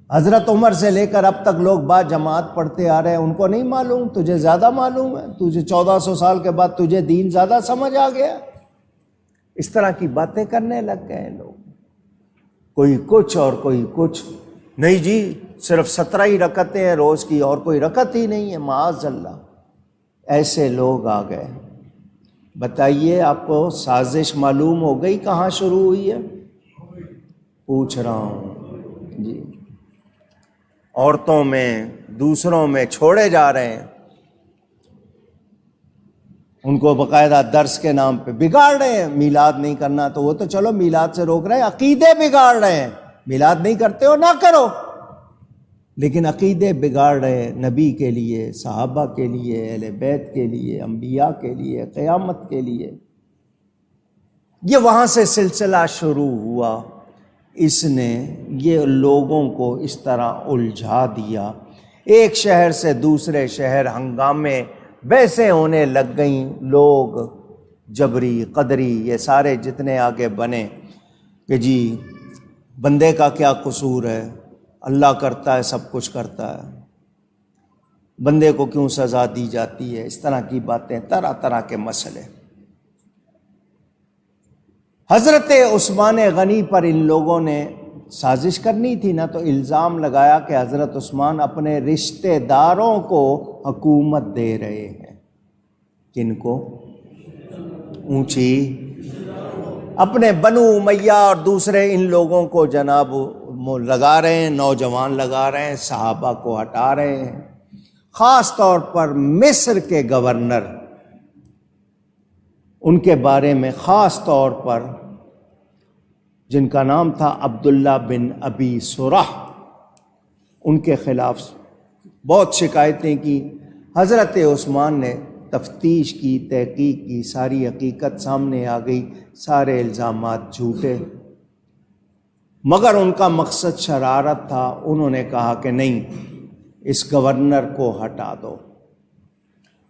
حضرت عمر سے لے کر اب تک لوگ بعد جماعت پڑھتے آ رہے ہیں، ان کو نہیں معلوم؟ تجھے زیادہ معلوم ہے، تجھے 1400 سال کے بعد تجھے دین زیادہ سمجھ آ گیا۔ اس طرح کی باتیں کرنے لگ گئے ہیں لوگ، کوئی کچھ اور کوئی کچھ۔ نہیں جی صرف 17 ہی رکعتیں ہیں روز کی، اور کوئی رکعت ہی نہیں ہے، معاذ اللہ۔ ایسے لوگ آ گئے۔ بتائیے آپ کو سازش معلوم ہو گئی کہاں شروع ہوئی ہے؟ پوچھ رہا ہوں جی۔ عورتوں میں، دوسروں میں چھوڑے جا رہے ہیں، ان کو باقاعدہ درس کے نام پہ بگاڑ رہے ہیں۔ میلاد نہیں کرنا تو وہ تو چلو میلاد سے روک رہے ہیں، عقیدے بگاڑ رہے ہیں۔ میلاد نہیں کرتے ہو نہ کرو، لیکن عقیدے بگاڑ رہے ہیں، نبی کے لیے، صحابہ کے لیے، اہل بیت کے لیے، انبیاء کے لیے، قیامت کے لیے۔ یہ وہاں سے سلسلہ شروع ہوا۔ اس نے یہ لوگوں کو اس طرح الجھا دیا، ایک شہر سے دوسرے شہر ہنگامے ویسے ہونے لگ گئیں، لوگ جبری قدری یہ سارے جتنے آگے بنے کہ جی بندے کا کیا قصور ہے، اللہ کرتا ہے، سب کچھ کرتا ہے، بندے کو کیوں سزا دی جاتی ہے، اس طرح کی باتیں، طرح طرح کے مسئلے۔ حضرت عثمان غنی پر ان لوگوں نے سازش کرنی تھی نا، تو الزام لگایا کہ حضرت عثمان اپنے رشتہ داروں کو حکومت دے رہے ہیں۔ کن کو؟ اونچی، اپنے بنو امیہ اور دوسرے ان لوگوں کو جناب لگا رہے ہیں، نوجوان لگا رہے ہیں، صحابہ کو ہٹا رہے ہیں۔ خاص طور پر مصر کے گورنر، ان کے بارے میں خاص طور پر جن کا نام تھا عبداللہ بن ابی سرح، ان کے خلاف بہت شکایتیں کی۔ حضرت عثمان نے تفتیش کی، تحقیق کی، ساری حقیقت سامنے آ گئی، سارے الزامات جھوٹے، مگر ان کا مقصد شرارت تھا۔ انہوں نے کہا کہ نہیں، اس گورنر کو ہٹا دو۔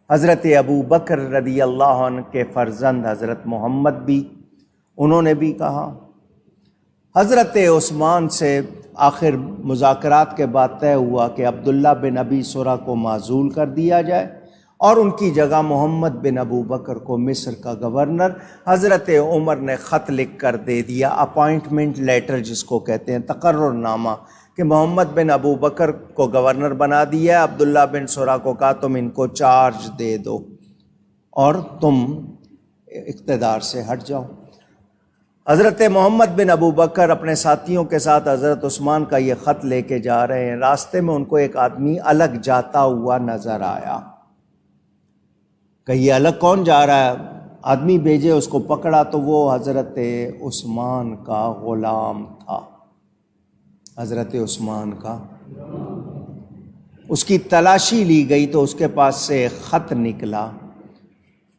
حضرت ابو بکر رضی اللہ عنہ کے فرزند حضرت محمد بھی، انہوں نے بھی کہا۔ حضرت عثمان سے آخر مذاکرات کے بعد طے ہوا کہ عبداللہ بن ابی سرح کو معزول کر دیا جائے اور ان کی جگہ محمد بن ابو بکر کو مصر کا گورنر۔ حضرت عمر نے خط لکھ کر دے دیا، اپائنٹمنٹ لیٹر جس کو کہتے ہیں، تقرر نامہ، کہ محمد بن ابو بکر کو گورنر بنا دیا، عبداللہ بن سرح کو کہا تم ان کو چارج دے دو اور تم اقتدار سے ہٹ جاؤ۔ حضرت محمد بن ابو بکر اپنے ساتھیوں کے ساتھ حضرت عثمان کا یہ خط لے کے جا رہے ہیں۔ راستے میں ان کو ایک آدمی الگ جاتا ہوا نظر آیا، کہ یہ الگ کون جا رہا ہے؟ آدمی بھیجے، اس کو پکڑا تو وہ حضرت عثمان کا غلام تھا، حضرت عثمان کا اس کی تلاشی لی گئی تو اس کے پاس سے ایک خط نکلا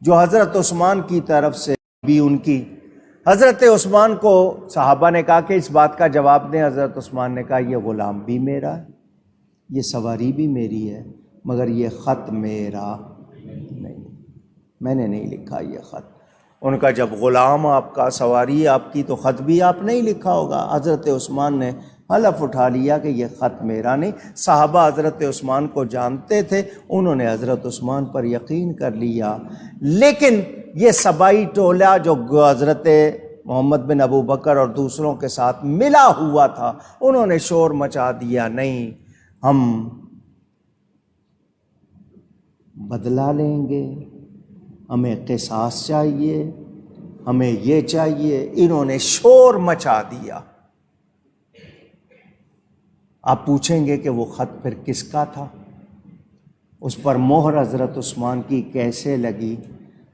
جو حضرت عثمان کی طرف سے بھی ان کی. حضرت عثمان کو صحابہ نے کہا کہ اس بات کا جواب دیں. حضرت عثمان نے کہا یہ غلام بھی میرا ہے، یہ سواری بھی میری ہے، مگر یہ خط میرا نہیں، میں نے نہیں لکھا یہ خط. ان کا جب غلام آپ کا، سواری آپ کی، تو خط بھی آپ نہیں لکھا ہوگا. حضرت عثمان نے حلف اٹھا لیا کہ یہ خط میرا نہیں. صحابہ حضرت عثمان کو جانتے تھے، انہوں نے حضرت عثمان پر یقین کر لیا. لیکن یہ سبائی ٹولہ جو حضرت محمد بن ابو بکر اور دوسروں کے ساتھ ملا ہوا تھا، انہوں نے شور مچا دیا، نہیں ہم بدلہ لیں گے، ہمیں قصاص چاہیے، ہمیں یہ چاہیے. انہوں نے شور مچا دیا. آپ پوچھیں گے کہ وہ خط پھر کس کا تھا، اس پر مہر حضرت عثمان کی کیسے لگی؟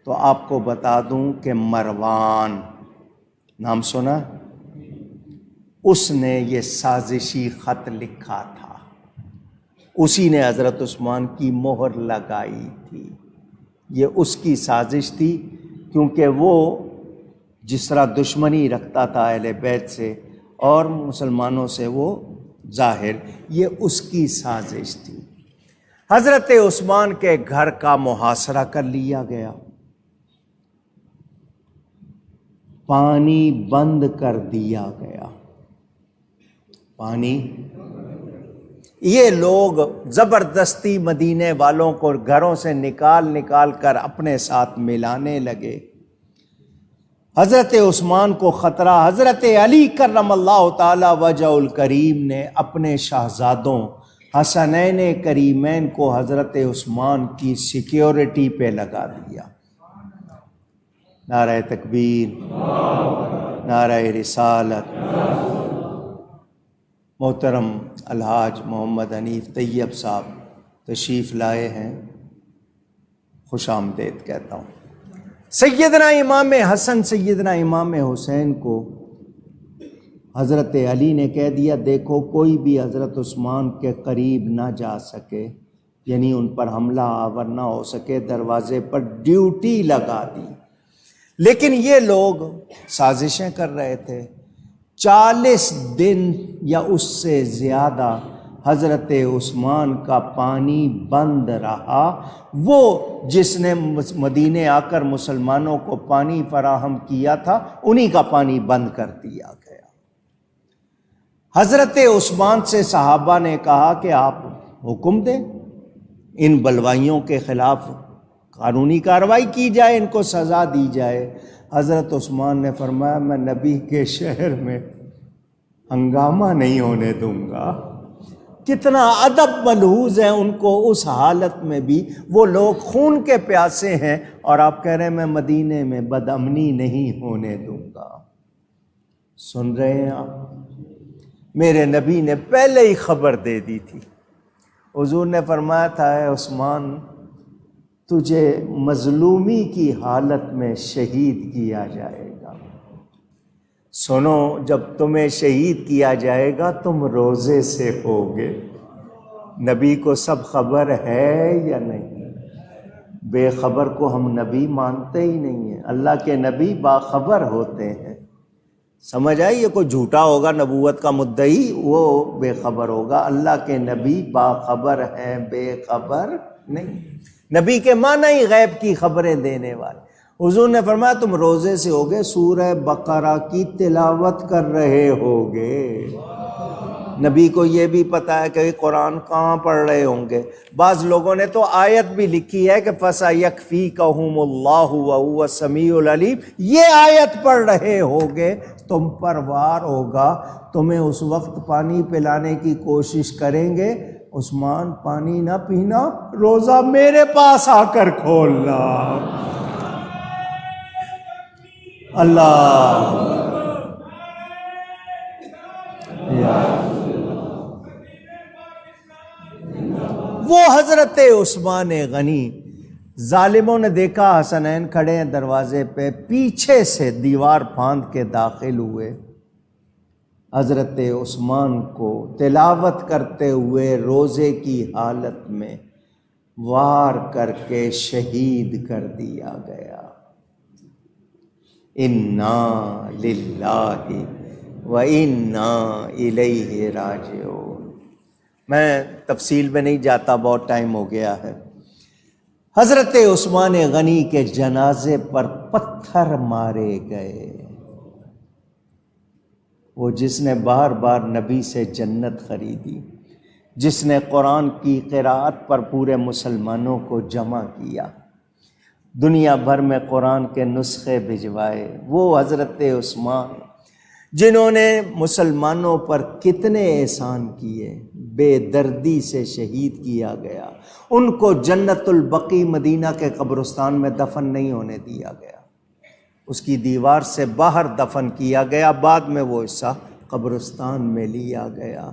تو آپ کو بتا دوں کہ مروان نام سنا، اس نے یہ سازشی خط لکھا تھا، اسی نے حضرت عثمان کی مہر لگائی تھی. یہ اس کی سازش تھی، کیونکہ وہ جس طرح دشمنی رکھتا تھا اہل بیت سے اور مسلمانوں سے، وہ ظاہر یہ اس کی سازش تھی. حضرت عثمان کے گھر کا محاصرہ کر لیا گیا، پانی بند کر دیا گیا. پانی، یہ لوگ زبردستی مدینے والوں کو گھروں سے نکال کر اپنے ساتھ ملانے لگے. حضرت عثمان کو خطرہ. حضرت علی کرم اللہ تعالی وجہ الکریم نے اپنے شہزادوں حسنین کریمین کو حضرت عثمان کی سیکیورٹی پہ لگا دیا. نعرہ تکبیر، نعرہ رسالت. محترم الحاج محمد حنیف طیب صاحب تشریف لائے ہیں، خوش آمدید کہتا ہوں. سیدنا امام حسن، سیدنا امام حسین کو حضرت علی نے کہہ دیا دیکھو کوئی بھی حضرت عثمان کے قریب نہ جا سکے، یعنی ان پر حملہ آور نہ ہو سکے. دروازے پر ڈیوٹی لگا دی. لیکن یہ لوگ سازشیں کر رہے تھے. 40 دن یا اس سے زیادہ حضرت عثمان کا پانی بند رہا. وہ جس نے مدینے آ کر مسلمانوں کو پانی فراہم کیا تھا، انہی کا پانی بند کر دیا گیا. حضرت عثمان سے صحابہ نے کہا کہ آپ حکم دیں، ان بلوائیوں کے خلاف قانونی کارروائی کی جائے، ان کو سزا دی جائے. حضرت عثمان نے فرمایا میں نبی کے شہر میں ہنگامہ نہیں ہونے دوں گا. کتنا ادب ملحوظ ہے ان کو اس حالت میں بھی. وہ لوگ خون کے پیاسے ہیں اور آپ کہہ رہے ہیں میں مدینے میں بدامنی نہیں ہونے دوں گا. سن رہے ہیں آپ؟ میرے نبی نے پہلے ہی خبر دے دی تھی. حضور نے فرمایا تھا اے عثمان تجھے مظلومی کی حالت میں شہید کیا جائے گا. سنو جب تمہیں شہید کیا جائے گا تم روزے سے ہوگے. نبی کو سب خبر ہے یا نہیں؟ بے خبر کو ہم نبی مانتے ہی نہیں ہیں. اللہ کے نبی باخبر ہوتے ہیں. سمجھ آئی؟ یہ کوئی جھوٹا ہوگا نبوت کا مدعی، وہ بے خبر ہوگا. اللہ کے نبی باخبر ہیں، بے خبر نہیں. نبی کے معنی ہی غیب کی خبریں دینے والے. حضور نے فرمایا تم روزے سے ہوگے، سورہ بقرہ کی تلاوت کر رہے ہوگے. نبی کو یہ بھی پتا ہے کہ قرآن کہاں پڑھ رہے ہوں گے. بعض لوگوں نے تو آیت بھی لکھی ہے کہ فَسَيَكْفِيكَهُمُ اللَّهُ وَهُوَ السَّمِيعُ الْعَلِيمُ. یہ آیت پڑھ رہے ہوگے، تم پر وار ہوگا، تمہیں اس وقت پانی پلانے کی کوشش کریں گے. عثمان پانی نہ پینا، روزہ میرے پاس آ کر کھولنا. اللہ وہ حضرت عثمان غنی. ظالموں نے دیکھا حسنین کھڑے ہیں دروازے پہ، پیچھے سے دیوار پھاند کے داخل ہوئے. حضرت عثمان کو تلاوت کرتے ہوئے روزے کی حالت میں وار کر کے شہید کر دیا گیا۔ انا للہ و انا الیہ راجعون۔ میں تفصیل میں نہیں جاتا، بہت ٹائم ہو گیا ہے۔ حضرت عثمان غنی کے جنازے پر پتھر مارے گئے، وہ جس نے بار بار نبی سے جنت خریدی، جس نے قرآن کی قراءت پر پورے مسلمانوں کو جمع کیا، دنیا بھر میں قرآن کے نسخے بھجوائے، وہ حضرت عثمان جنہوں نے مسلمانوں پر کتنے احسان کیے، بے دردی سے شہید کیا گیا، ان کو جنت البقیع مدینہ کے قبرستان میں دفن نہیں ہونے دیا گیا، اس کی دیوار سے باہر دفن کیا گیا، بعد میں وہ حصہ قبرستان میں لیا گیا۔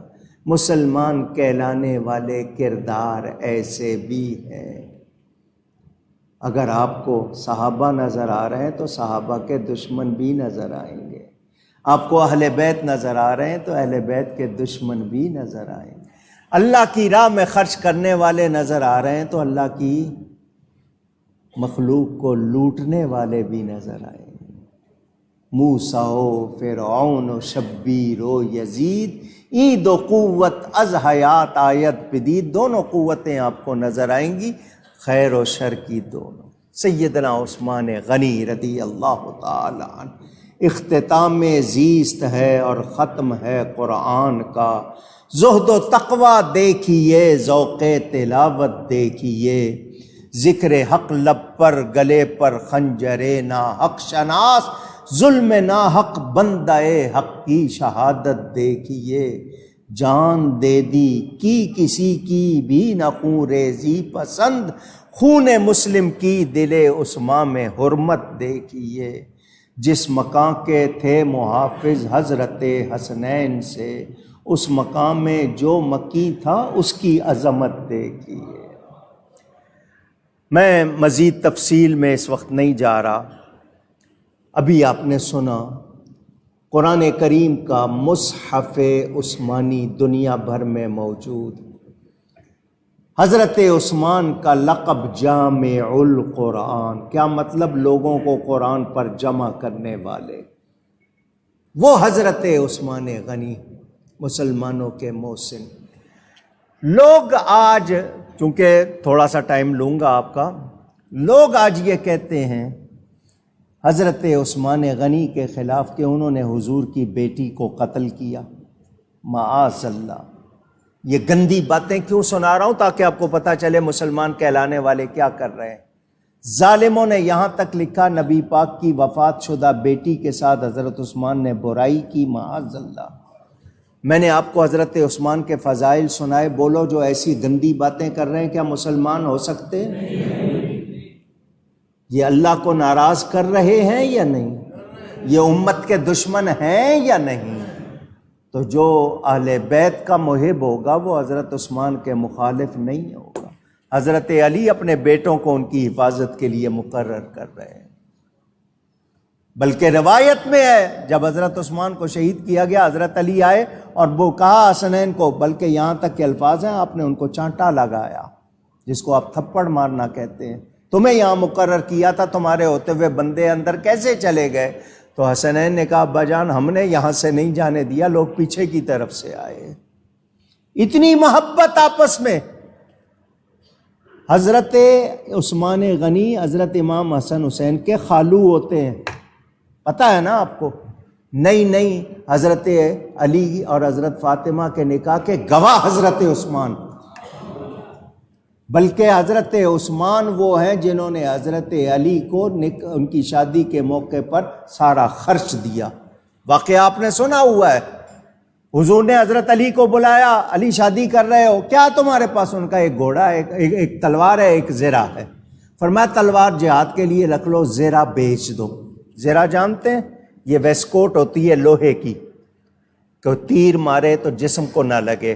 مسلمان کہلانے والے کردار ایسے بھی ہیں۔ اگر آپ کو صحابہ نظر آ رہے ہیں تو صحابہ کے دشمن بھی نظر آئیں گے، آپ کو اہل بیت نظر آ رہے ہیں تو اہل بیت کے دشمن بھی نظر آئیں گے، اللہ کی راہ میں خرچ کرنے والے نظر آ رہے ہیں تو اللہ کی مخلوق کو لوٹنے والے بھی نظر آئیں گے۔ موسیٰ و فرعون و شبیر و یزید، عید و قوت از حیات آیت بدید، دونوں قوتیں آپ کو نظر آئیں گی، خیر و شر کی دونوں۔ سیدنا عثمان غنی رضی اللہ تعالی عنہ، اختتام زیست ہے اور ختم ہے قرآن کا، زہد و تقوی دیکھیے، ذوق تلاوت دیکھیے، ذکر حق لب پر گلے پر خنجر ناحق شناس، ظلم ناحق بندہ حق کی شہادت دیکھیے، جان دے دی کی کسی کی بھی نہ خون ریزی پسند، خون مسلم کی دل عثمان میں حرمت دیکھیے، جس مقام کے تھے محافظ حضرت حسنین سے، اس مقام میں جو مکی تھا اس کی عظمت دیکھیے۔ میں مزید تفصیل میں اس وقت نہیں جا رہا، ابھی آپ نے سنا قرآن کریم کا مصحف عثمانی دنیا بھر میں موجود، حضرت عثمان کا لقب جامع القرآن، کیا مطلب؟ لوگوں کو قرآن پر جمع کرنے والے، وہ حضرت عثمان غنی، مسلمانوں کے محسن۔ لوگ آج، چونکہ تھوڑا سا ٹائم لوں گا آپ کا، لوگ آج یہ کہتے ہیں حضرت عثمان غنی کے خلاف کہ انہوں نے حضور کی بیٹی کو قتل کیا، معاذ اللہ۔ یہ گندی باتیں کیوں سنا رہا ہوں؟ تاکہ آپ کو پتہ چلے مسلمان کہلانے والے کیا کر رہے ہیں۔ ظالموں نے یہاں تک لکھا نبی پاک کی وفات شدہ بیٹی کے ساتھ حضرت عثمان نے برائی کی، معاذ اللہ۔ میں نے آپ کو حضرت عثمان کے فضائل سنائے، بولو جو ایسی گندی باتیں کر رہے ہیں کیا مسلمان ہو سکتے؟ یہ اللہ کو ناراض کر رہے ہیں یا نہیں؟ یہ امت کے دشمن ہیں یا نہیں؟ تو جو اہل بیت کا محب ہوگا وہ حضرت عثمان کے مخالف نہیں ہوگا۔ حضرت علی اپنے بیٹوں کو ان کی حفاظت کے لیے مقرر کر رہے ہیں، بلکہ روایت میں ہے جب حضرت عثمان کو شہید کیا گیا، حضرت علی آئے اور وہ کہا حسنین کو، بلکہ یہاں تک کہ الفاظ ہیں آپ نے ان کو چانٹا لگایا، جس کو آپ تھپڑ مارنا کہتے ہیں، تمہیں یہاں مقرر کیا تھا، تمہارے ہوتے ہوئے بندے اندر کیسے چلے گئے؟ تو حسنین نے کہا ابا جان ہم نے یہاں سے نہیں جانے دیا، لوگ پیچھے کی طرف سے آئے۔ اتنی محبت آپس میں۔ حضرت عثمان غنی حضرت امام حسن حسین کے خالو ہوتے ہیں، پتہ ہے نا آپ کو؟ نہیں حضرت علی اور حضرت فاطمہ کے نکاح کے گواہ حضرت عثمان، بلکہ حضرت عثمان وہ ہیں جنہوں نے حضرت علی کو ان کی شادی کے موقع پر سارا خرچ دیا۔ واقعہ آپ نے سنا ہوا ہے، حضور نے حضرت علی کو بلایا، علی شادی کر رہے ہو، کیا تمہارے پاس؟ ان کا ایک گھوڑا ہے، ایک تلوار ہے، ایک زرہ ہے۔ فرمایا تلوار جہاد کے لیے رکھ لو، زرہ بیچ دو۔ زرہ جانتے ہیں؟ یہ ویسکوٹ ہوتی ہے لوہے کی، کہ تیر مارے تو جسم کو نہ لگے،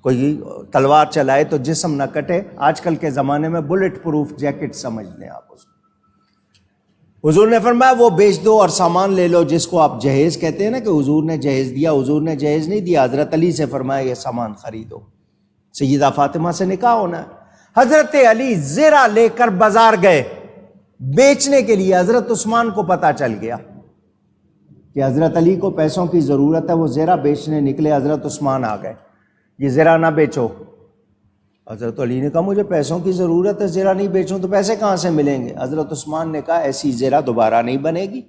کوئی تلوار چلائے تو جسم نہ کٹے۔ آج کل کے زمانے میں بلٹ پروف جیکٹ سمجھ لیں آپ اس کو۔ حضور نے فرمایا وہ بیچ دو اور سامان لے لو، جس کو آپ جہیز کہتے ہیں نا کہ حضور نے جہیز دیا، حضور نے جہیز نہیں دیا، حضرت علی سے فرمایا یہ سامان خریدو، سیدہ فاطمہ سے نکاح ہونا ہے۔ حضرت علی زرہ لے کر بازار گئے بیچنے کے لیے، حضرت عثمان کو پتہ چل گیا کہ حضرت علی کو پیسوں کی ضرورت ہے، وہ زرہ بیچنے نکلے، حضرت عثمان آ گئے، یہ زرہ نہ بیچو۔ حضرت علی نے کہا مجھے پیسوں کی ضرورت ہے، زرہ نہیں بیچوں تو پیسے کہاں سے ملیں گے؟ حضرت عثمان نے کہا ایسی زرہ دوبارہ نہیں بنے گی،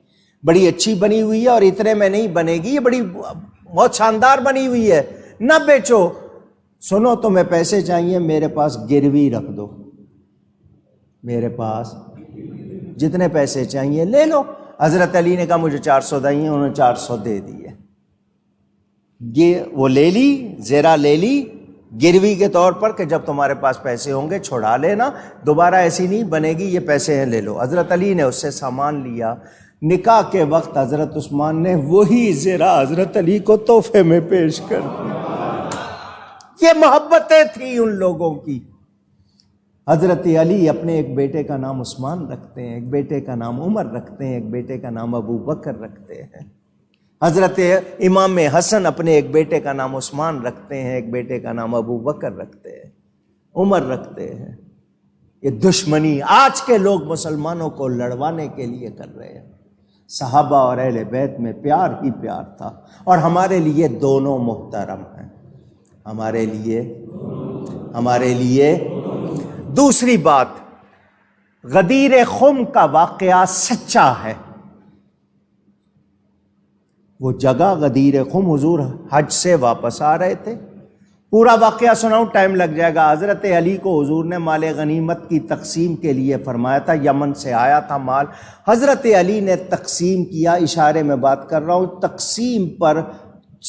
بڑی اچھی بنی ہوئی ہے اور اتنے میں نہیں بنے گی، یہ بڑی بہت شاندار بنی ہوئی ہے، نہ بیچو۔ سنو تمہیں پیسے چاہیے، میرے پاس گروی رکھ دو، میرے پاس جتنے پیسے چاہیے لے لو۔ حضرت علی نے کہا مجھے 400 دائیں، انہوں نے 400 دے دیے، یہ وہ لے لی، زیرہ لے لی گروی کے طور پر کہ جب تمہارے پاس پیسے ہوں گے چھڑا لینا، دوبارہ ایسی نہیں بنے گی، یہ پیسے ہیں لے لو۔ حضرت علی نے اس سے سامان لیا۔ نکاح کے وقت حضرت عثمان نے وہی زیرہ حضرت علی کو تحفے میں پیش کر دیا۔ یہ محبتیں تھیں ان لوگوں کی۔ حضرت علی اپنے ایک بیٹے کا نام عثمان رکھتے ہیں، ایک بیٹے کا نام عمر رکھتے ہیں، ایک بیٹے کا نام ابو بکر رکھتے ہیں۔ حضرت امام حسن اپنے ایک بیٹے کا نام عثمان رکھتے ہیں، ایک بیٹے کا نام ابو بکر رکھتے ہیں، عمر رکھتے ہیں۔ یہ دشمنی آج کے لوگ مسلمانوں کو لڑوانے کے لیے کر رہے ہیں۔ صحابہ اور اہل بیت میں پیار ہی پیار تھا، اور ہمارے لیے دونوں محترم ہیں، ہمارے لیے۔ دوسری بات، غدیر خم کا واقعہ سچا ہے۔ وہ جگہ غدیر خم، حضور حج سے واپس آ رہے تھے، پورا واقعہ سناؤں ٹائم لگ جائے گا۔ حضرت علی کو حضور نے مال غنیمت کی تقسیم کے لیے فرمایا تھا، یمن سے آیا تھا مال، حضرت علی نے تقسیم کیا، اشارے میں بات کر رہا ہوں، تقسیم پر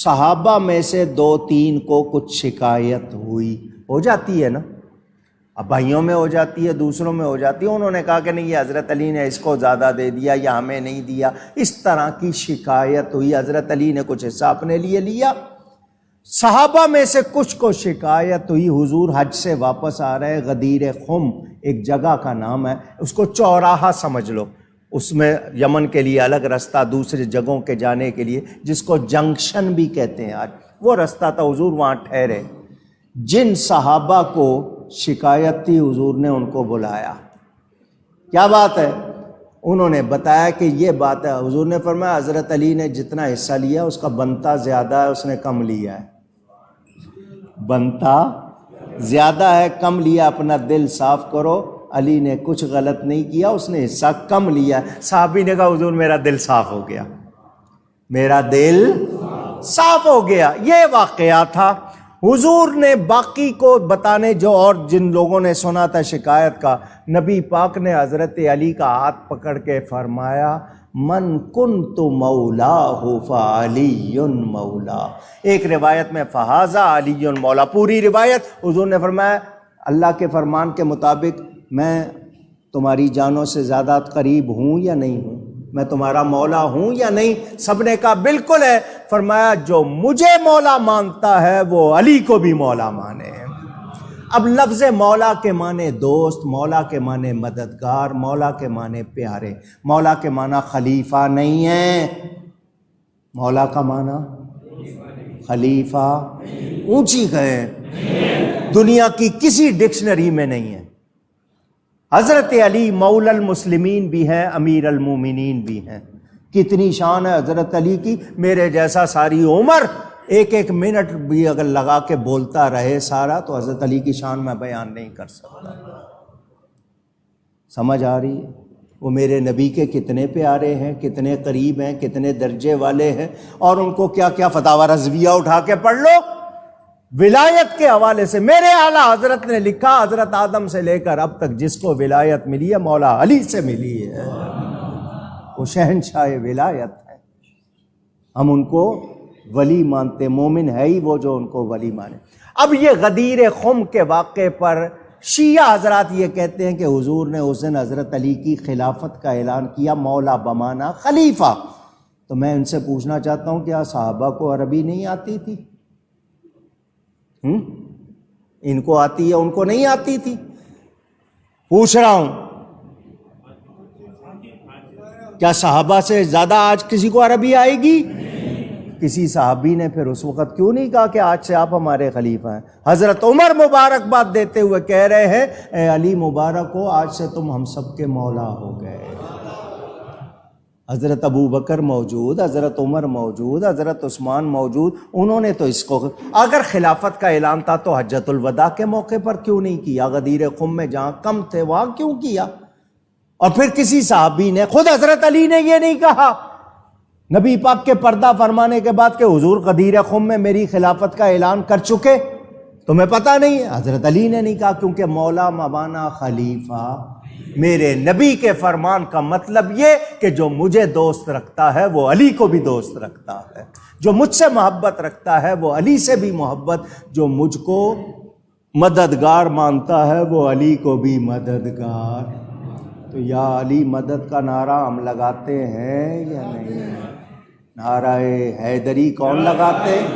صحابہ میں سے 2-3 کو کچھ شکایت ہوئی، ہو جاتی ہے نا، اب بھائیوں میں ہو جاتی ہے، دوسروں میں ہو جاتی ہے۔ انہوں نے کہا کہ نہیں یہ حضرت علی نے اس کو زیادہ دے دیا یا ہمیں نہیں دیا، اس طرح کی شکایت ہوئی۔ حضرت علی نے کچھ حصہ اپنے لیے لیا، صحابہ میں سے کچھ کو شکایت ہوئی۔ حضور حج سے واپس آ رہے، غدیر خم ایک جگہ کا نام ہے، اس کو چوراہا سمجھ لو، اس میں یمن کے لیے الگ رستہ، دوسری جگہوں کے جانے کے لیے جس کو جنکشن بھی کہتے ہیں آج، وہ رستہ تھا۔ حضور وہاں ٹھہرے، جن صحابہ کو شکایت تھی حضور نے ان کو بلایا، کیا بات ہے؟ انہوں نے بتایا کہ یہ بات ہے۔ حضور نے فرمایا حضرت علی نے جتنا حصہ لیا اس کا بنتا زیادہ ہے، اس نے کم لیا ہے، بنتا زیادہ ہے، کم لیا، اپنا دل صاف کرو۔ علی نے کچھ غلط نہیں کیا، اس نے حصہ کم لیا ہے۔ صحابی نے کہا حضور میرا دل صاف ہو گیا، میرا دل صاف ہو گیا۔ یہ واقعہ تھا۔ حضور نے باقی کو بتانے، جو اور جن لوگوں نے سنا تھا شکایت کا، نبی پاک نے حضرت علی کا ہاتھ پکڑ کے فرمایا من کنت مولاہ فعلی مولا، ایک روایت میں فہذا علی مولا، پوری روایت حضور نے فرمایا اللہ کے فرمان کے مطابق میں تمہاری جانوں سے زیادہ قریب ہوں یا نہیں ہوں، میں تمہارا مولا ہوں یا نہیں؟ سب نے کہا بالکل ہے۔ فرمایا جو مجھے مولا مانتا ہے وہ علی کو بھی مولا مانے۔ اب لفظ مولا کے معنی دوست، مولا کے معنی مددگار، مولا کے معنی پیارے، مولا کے معنی خلیفہ نہیں ہے، مولا کا معنی خلیفہ اونچی گئے، دنیا کی کسی ڈکشنری میں نہیں ہے۔ حضرت علی مولا المسلمین بھی ہیں، امیر المومنین بھی ہیں۔ کتنی شان ہے حضرت علی کی، میرے جیسا ساری عمر ایک ایک منٹ بھی اگر لگا کے بولتا رہے سارا تو حضرت علی کی شان میں بیان نہیں کر سکتا۔ سمجھ آ رہی ہے؟ وہ میرے نبی کے کتنے پیارے ہیں، کتنے قریب ہیں، کتنے درجے والے ہیں، اور ان کو کیا کیا فتاوی رضویہ اٹھا کے پڑھ لو ولایت کے حوالے سے۔ میرے اعلیٰ حضرت نے لکھا حضرت آدم سے لے کر اب تک جس کو ولایت ملی ہے مولا علی سے ملی ہے، وہ شہنشاہ ولایت ہے، ہم ان کو ولی مانتے، مومن ہے ہی وہ جو ان کو ولی مانے۔ اب یہ غدیر خم کے واقعے پر شیعہ حضرات یہ کہتے ہیں کہ حضور نے اس دن حضرت علی کی خلافت کا اعلان کیا، مولا بمانا خلیفہ۔ تو میں ان سے پوچھنا چاہتا ہوں کیا صحابہ کو عربی نہیں آتی تھی؟ ان کو آتی ہے، ان کو نہیں آتی تھی؟ پوچھ رہا ہوں۔ کیا صحابہ سے زیادہ آج کسی کو عربی آئے گی؟ کسی صحابی نے پھر اس وقت کیوں نہیں کہا کہ آج سے آپ ہمارے خلیفہ ہیں؟ حضرت عمر مبارک بات دیتے ہوئے کہہ رہے ہیں اے علی مبارک ہو، آج سے تم ہم سب کے مولا ہو گئے۔ حضرت ابو بکر موجود، حضرت عمر موجود، حضرت عثمان موجود، انہوں نے تو اس کو، اگر خلافت کا اعلان تھا تو حجۃ الوداع کے موقع پر کیوں نہیں کیا؟ غدیر خم میں جہاں کم تھے وہاں کیوں کیا؟ اور پھر کسی صحابی نے، خود حضرت علی نے یہ نہیں کہا نبی پاک کے پردہ فرمانے کے بعد کہ حضور غدیر خم میں میری خلافت کا اعلان کر چکے، تمہیں پتہ نہیں ہے؟ حضرت علی نے نہیں کہا، کیونکہ مولا مولانا خلیفہ میرے نبی کے فرمان کا مطلب یہ کہ جو مجھے دوست رکھتا ہے وہ علی کو بھی دوست رکھتا ہے، جو مجھ سے محبت رکھتا ہے وہ علی سے بھی محبت، جو مجھ کو مددگار مانتا ہے وہ علی کو بھی مددگار۔ تو یا علی مدد کا نعرہ ہم لگاتے ہیں یا نہیں؟ نعرہ حیدری کون لگاتے ہیں؟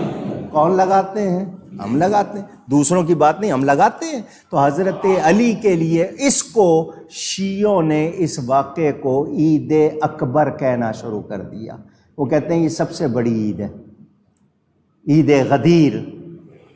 کون لگاتے ہیں؟ ہم لگاتے ہیں، دوسروں کی بات نہیں، ہم لگاتے ہیں۔ تو حضرت علی کے لیے اس کو شیعوں نے اس واقعے کو عید اکبر کہنا شروع کر دیا۔ وہ کہتے ہیں یہ سب سے بڑی عید ہے، عید غدیر،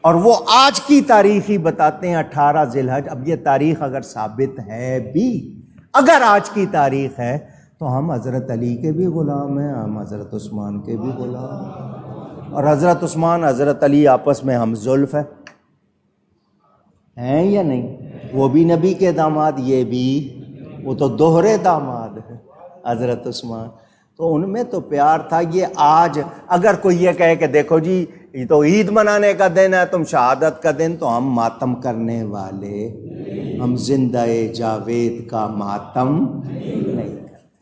اور وہ آج کی تاریخ ہی بتاتے ہیں 18 ذی الحج۔ اب یہ تاریخ اگر ثابت ہے بھی، اگر آج کی تاریخ ہے تو ہم حضرت علی کے بھی غلام ہیں، ہم حضرت عثمان کے بھی غلام ہیں، اور حضرت عثمان حضرت علی آپس میں ہم زلف ہیں یا نہیں؟ وہ بھی نبی کے داماد، یہ بھی، وہ تو دوہرے داماد ہیں حضرت عثمان، تو ان میں تو پیار تھا۔ یہ آج اگر کوئی یہ کہے کہ دیکھو جی یہ تو عید منانے کا دن ہے، تم شہادت کا دن، تو ہم ماتم کرنے والے، ہم زندہ جاوید کا ماتم نہیں کرتے۔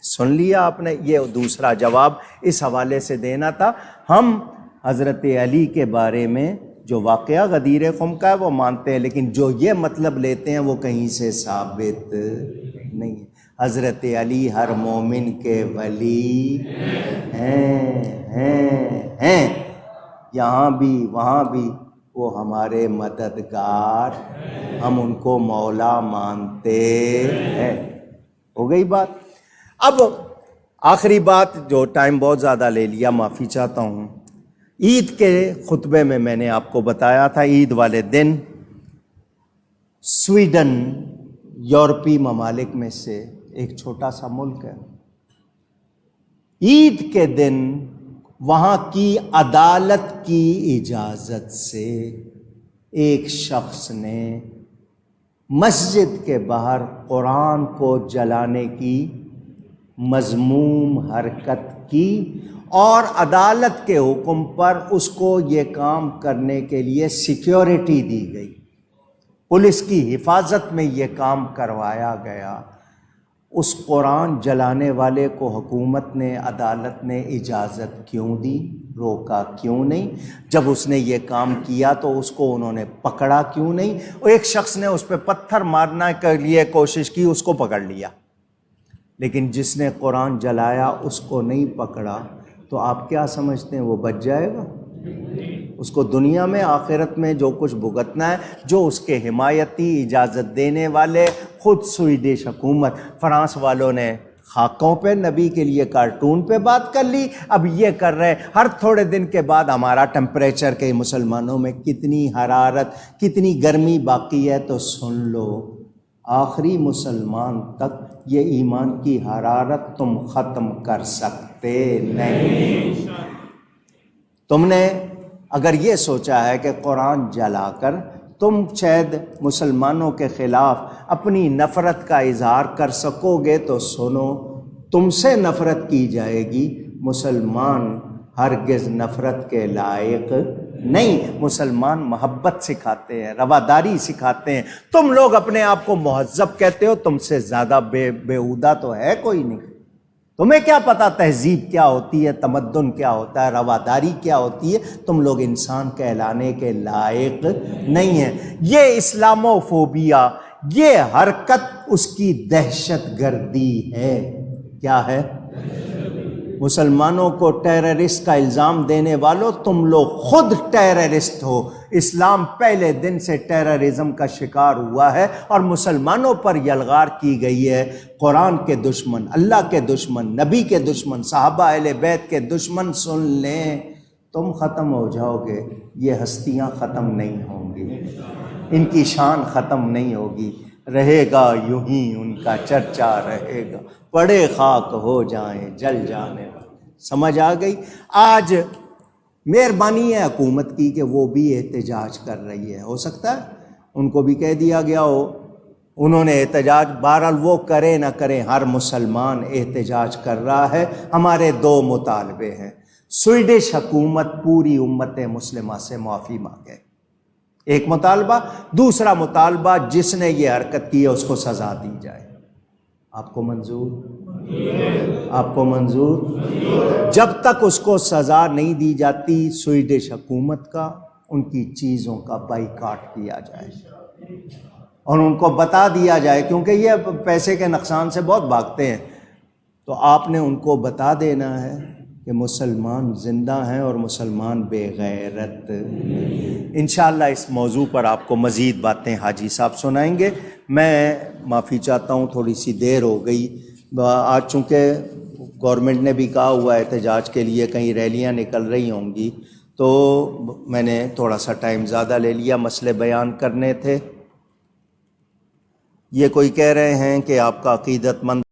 سن لیا آپ نے؟ یہ دوسرا جواب اس حوالے سے دینا تھا۔ ہم حضرت علی کے بارے میں جو واقعہ غدیر خم کا ہے وہ مانتے ہیں، لیکن جو یہ مطلب لیتے ہیں وہ کہیں سے ثابت نہیں ہے۔ حضرت علی ہر مومن کے ولی ہیں، یہاں بھی وہاں بھی وہ ہمارے مددگار، ہم ان کو مولا مانتے ہیں۔ ہو گئی بات؟ اب آخری بات، جو ٹائم بہت زیادہ لے لیا، معافی چاہتا ہوں۔ عید کے خطبے میں میں نے آپ کو بتایا تھا عید والے دن سویڈن یورپی ممالک میں سے ایک چھوٹا سا ملک ہے، عید کے دن وہاں کی عدالت کی اجازت سے ایک شخص نے مسجد کے باہر قرآن کو جلانے کی مذموم حرکت کی، اور عدالت کے حکم پر اس کو یہ کام کرنے کے لیے سیکیورٹی دی گئی، پولیس کی حفاظت میں یہ کام کروایا گیا۔ اس قرآن جلانے والے کو حکومت نے، عدالت نے اجازت کیوں دی؟ روکا کیوں نہیں؟ جب اس نے یہ کام کیا تو اس کو انہوں نے پکڑا کیوں نہیں؟ ایک شخص نے اس پہ پتھر مارنے کے لیے کوشش کی، اس کو پکڑ لیا، لیکن جس نے قرآن جلایا اس کو نہیں پکڑا، تو آپ کیا سمجھتے ہیں وہ بچ جائے گا؟ اس کو دنیا میں آخرت میں جو کچھ بھگتنا ہے، جو اس کے حمایتی اجازت دینے والے خود سویڈش حکومت، فرانس والوں نے خاکوں پہ نبی کے لیے کارٹون پہ بات کر لی، اب یہ کر رہے ہیں ہر تھوڑے دن کے بعد ہمارا ٹمپریچر کے مسلمانوں میں کتنی حرارت، کتنی گرمی باقی ہے، تو سن لو آخری مسلمان تک یہ ایمان کی حرارت تم ختم کر سکتے نہیں۔ تم نے اگر یہ سوچا ہے کہ قرآن جلا کر تم شاید مسلمانوں کے خلاف اپنی نفرت کا اظہار کر سکو گے، تو سنو، تم سے نفرت کی جائے گی، مسلمان ہرگز نفرت کے لائق نہیں۔ مسلمان محبت سکھاتے ہیں، رواداری سکھاتے ہیں۔ تم لوگ اپنے آپ کو مہذب کہتے ہو، تم سے زیادہ بیہودہ تو ہے کوئی نہیں۔ تمہیں کیا پتا تہذیب کیا ہوتی ہے، تمدن کیا ہوتا ہے، رواداری کیا ہوتی ہے؟ تم لوگ انسان کہلانے کے لائق نہیں ہیں۔ یہ اسلاموفوبیا، یہ حرکت اس کی دہشت گردی ہے۔ کیا ہے؟ مسلمانوں کو ٹیررسٹ کا الزام دینے والوں، تم لوگ خود ٹیررسٹ ہو۔ اسلام پہلے دن سے ٹیررزم کا شکار ہوا ہے اور مسلمانوں پر یلغار کی گئی ہے۔ قرآن کے دشمن، اللہ کے دشمن، نبی کے دشمن، صحابہ اہل بیت کے دشمن سن لیں، تم ختم ہو جاؤ گے، یہ ہستیاں ختم نہیں ہوں گی، ان کی شان ختم نہیں ہوگی، رہے گا یوں ہی ان کا چرچا رہے گا، پڑے خاک ہو جائیں جل جانے والے۔ سمجھ آ گئی؟ آج مہربانی ہے حکومت کی کہ وہ بھی احتجاج کر رہی ہے، ہو سکتا ہے ان کو بھی کہہ دیا گیا ہو، انہوں نے احتجاج، بہرحال وہ کرے نہ کرے، ہر مسلمان احتجاج کر رہا ہے۔ ہمارے دو مطالبے ہیں، سویڈش حکومت پوری امت مسلمہ سے معافی مانگے، ایک مطالبہ، دوسرا مطالبہ جس نے یہ حرکت کی ہے اس کو سزا دی جائے۔ آپ کو منظور؟ آپ کو منظور؟ جب تک اس کو سزا نہیں دی جاتی، سویڈش حکومت کا، ان کی چیزوں کا بائیکاٹ کیا جائے اور ان کو بتا دیا جائے، کیونکہ یہ پیسے کے نقصان سے بہت بھاگتے ہیں، تو آپ نے ان کو بتا دینا ہے کہ مسلمان زندہ ہیں اور مسلمان بے غیرت۔ انشاءاللہ اس موضوع پر آپ کو مزید باتیں حاجی صاحب سنائیں گے۔ میں معافی چاہتا ہوں، تھوڑی سی دیر ہو گئی، آج چونکہ گورنمنٹ نے بھی کہا ہوا ہے احتجاج کے لیے کہیں ریلیاں نکل رہی ہوں گی، تو میں نے تھوڑا سا ٹائم زیادہ لے لیا، مسئلے بیان کرنے تھے۔ یہ کوئی کہہ رہے ہیں کہ آپ کا عقیدت مند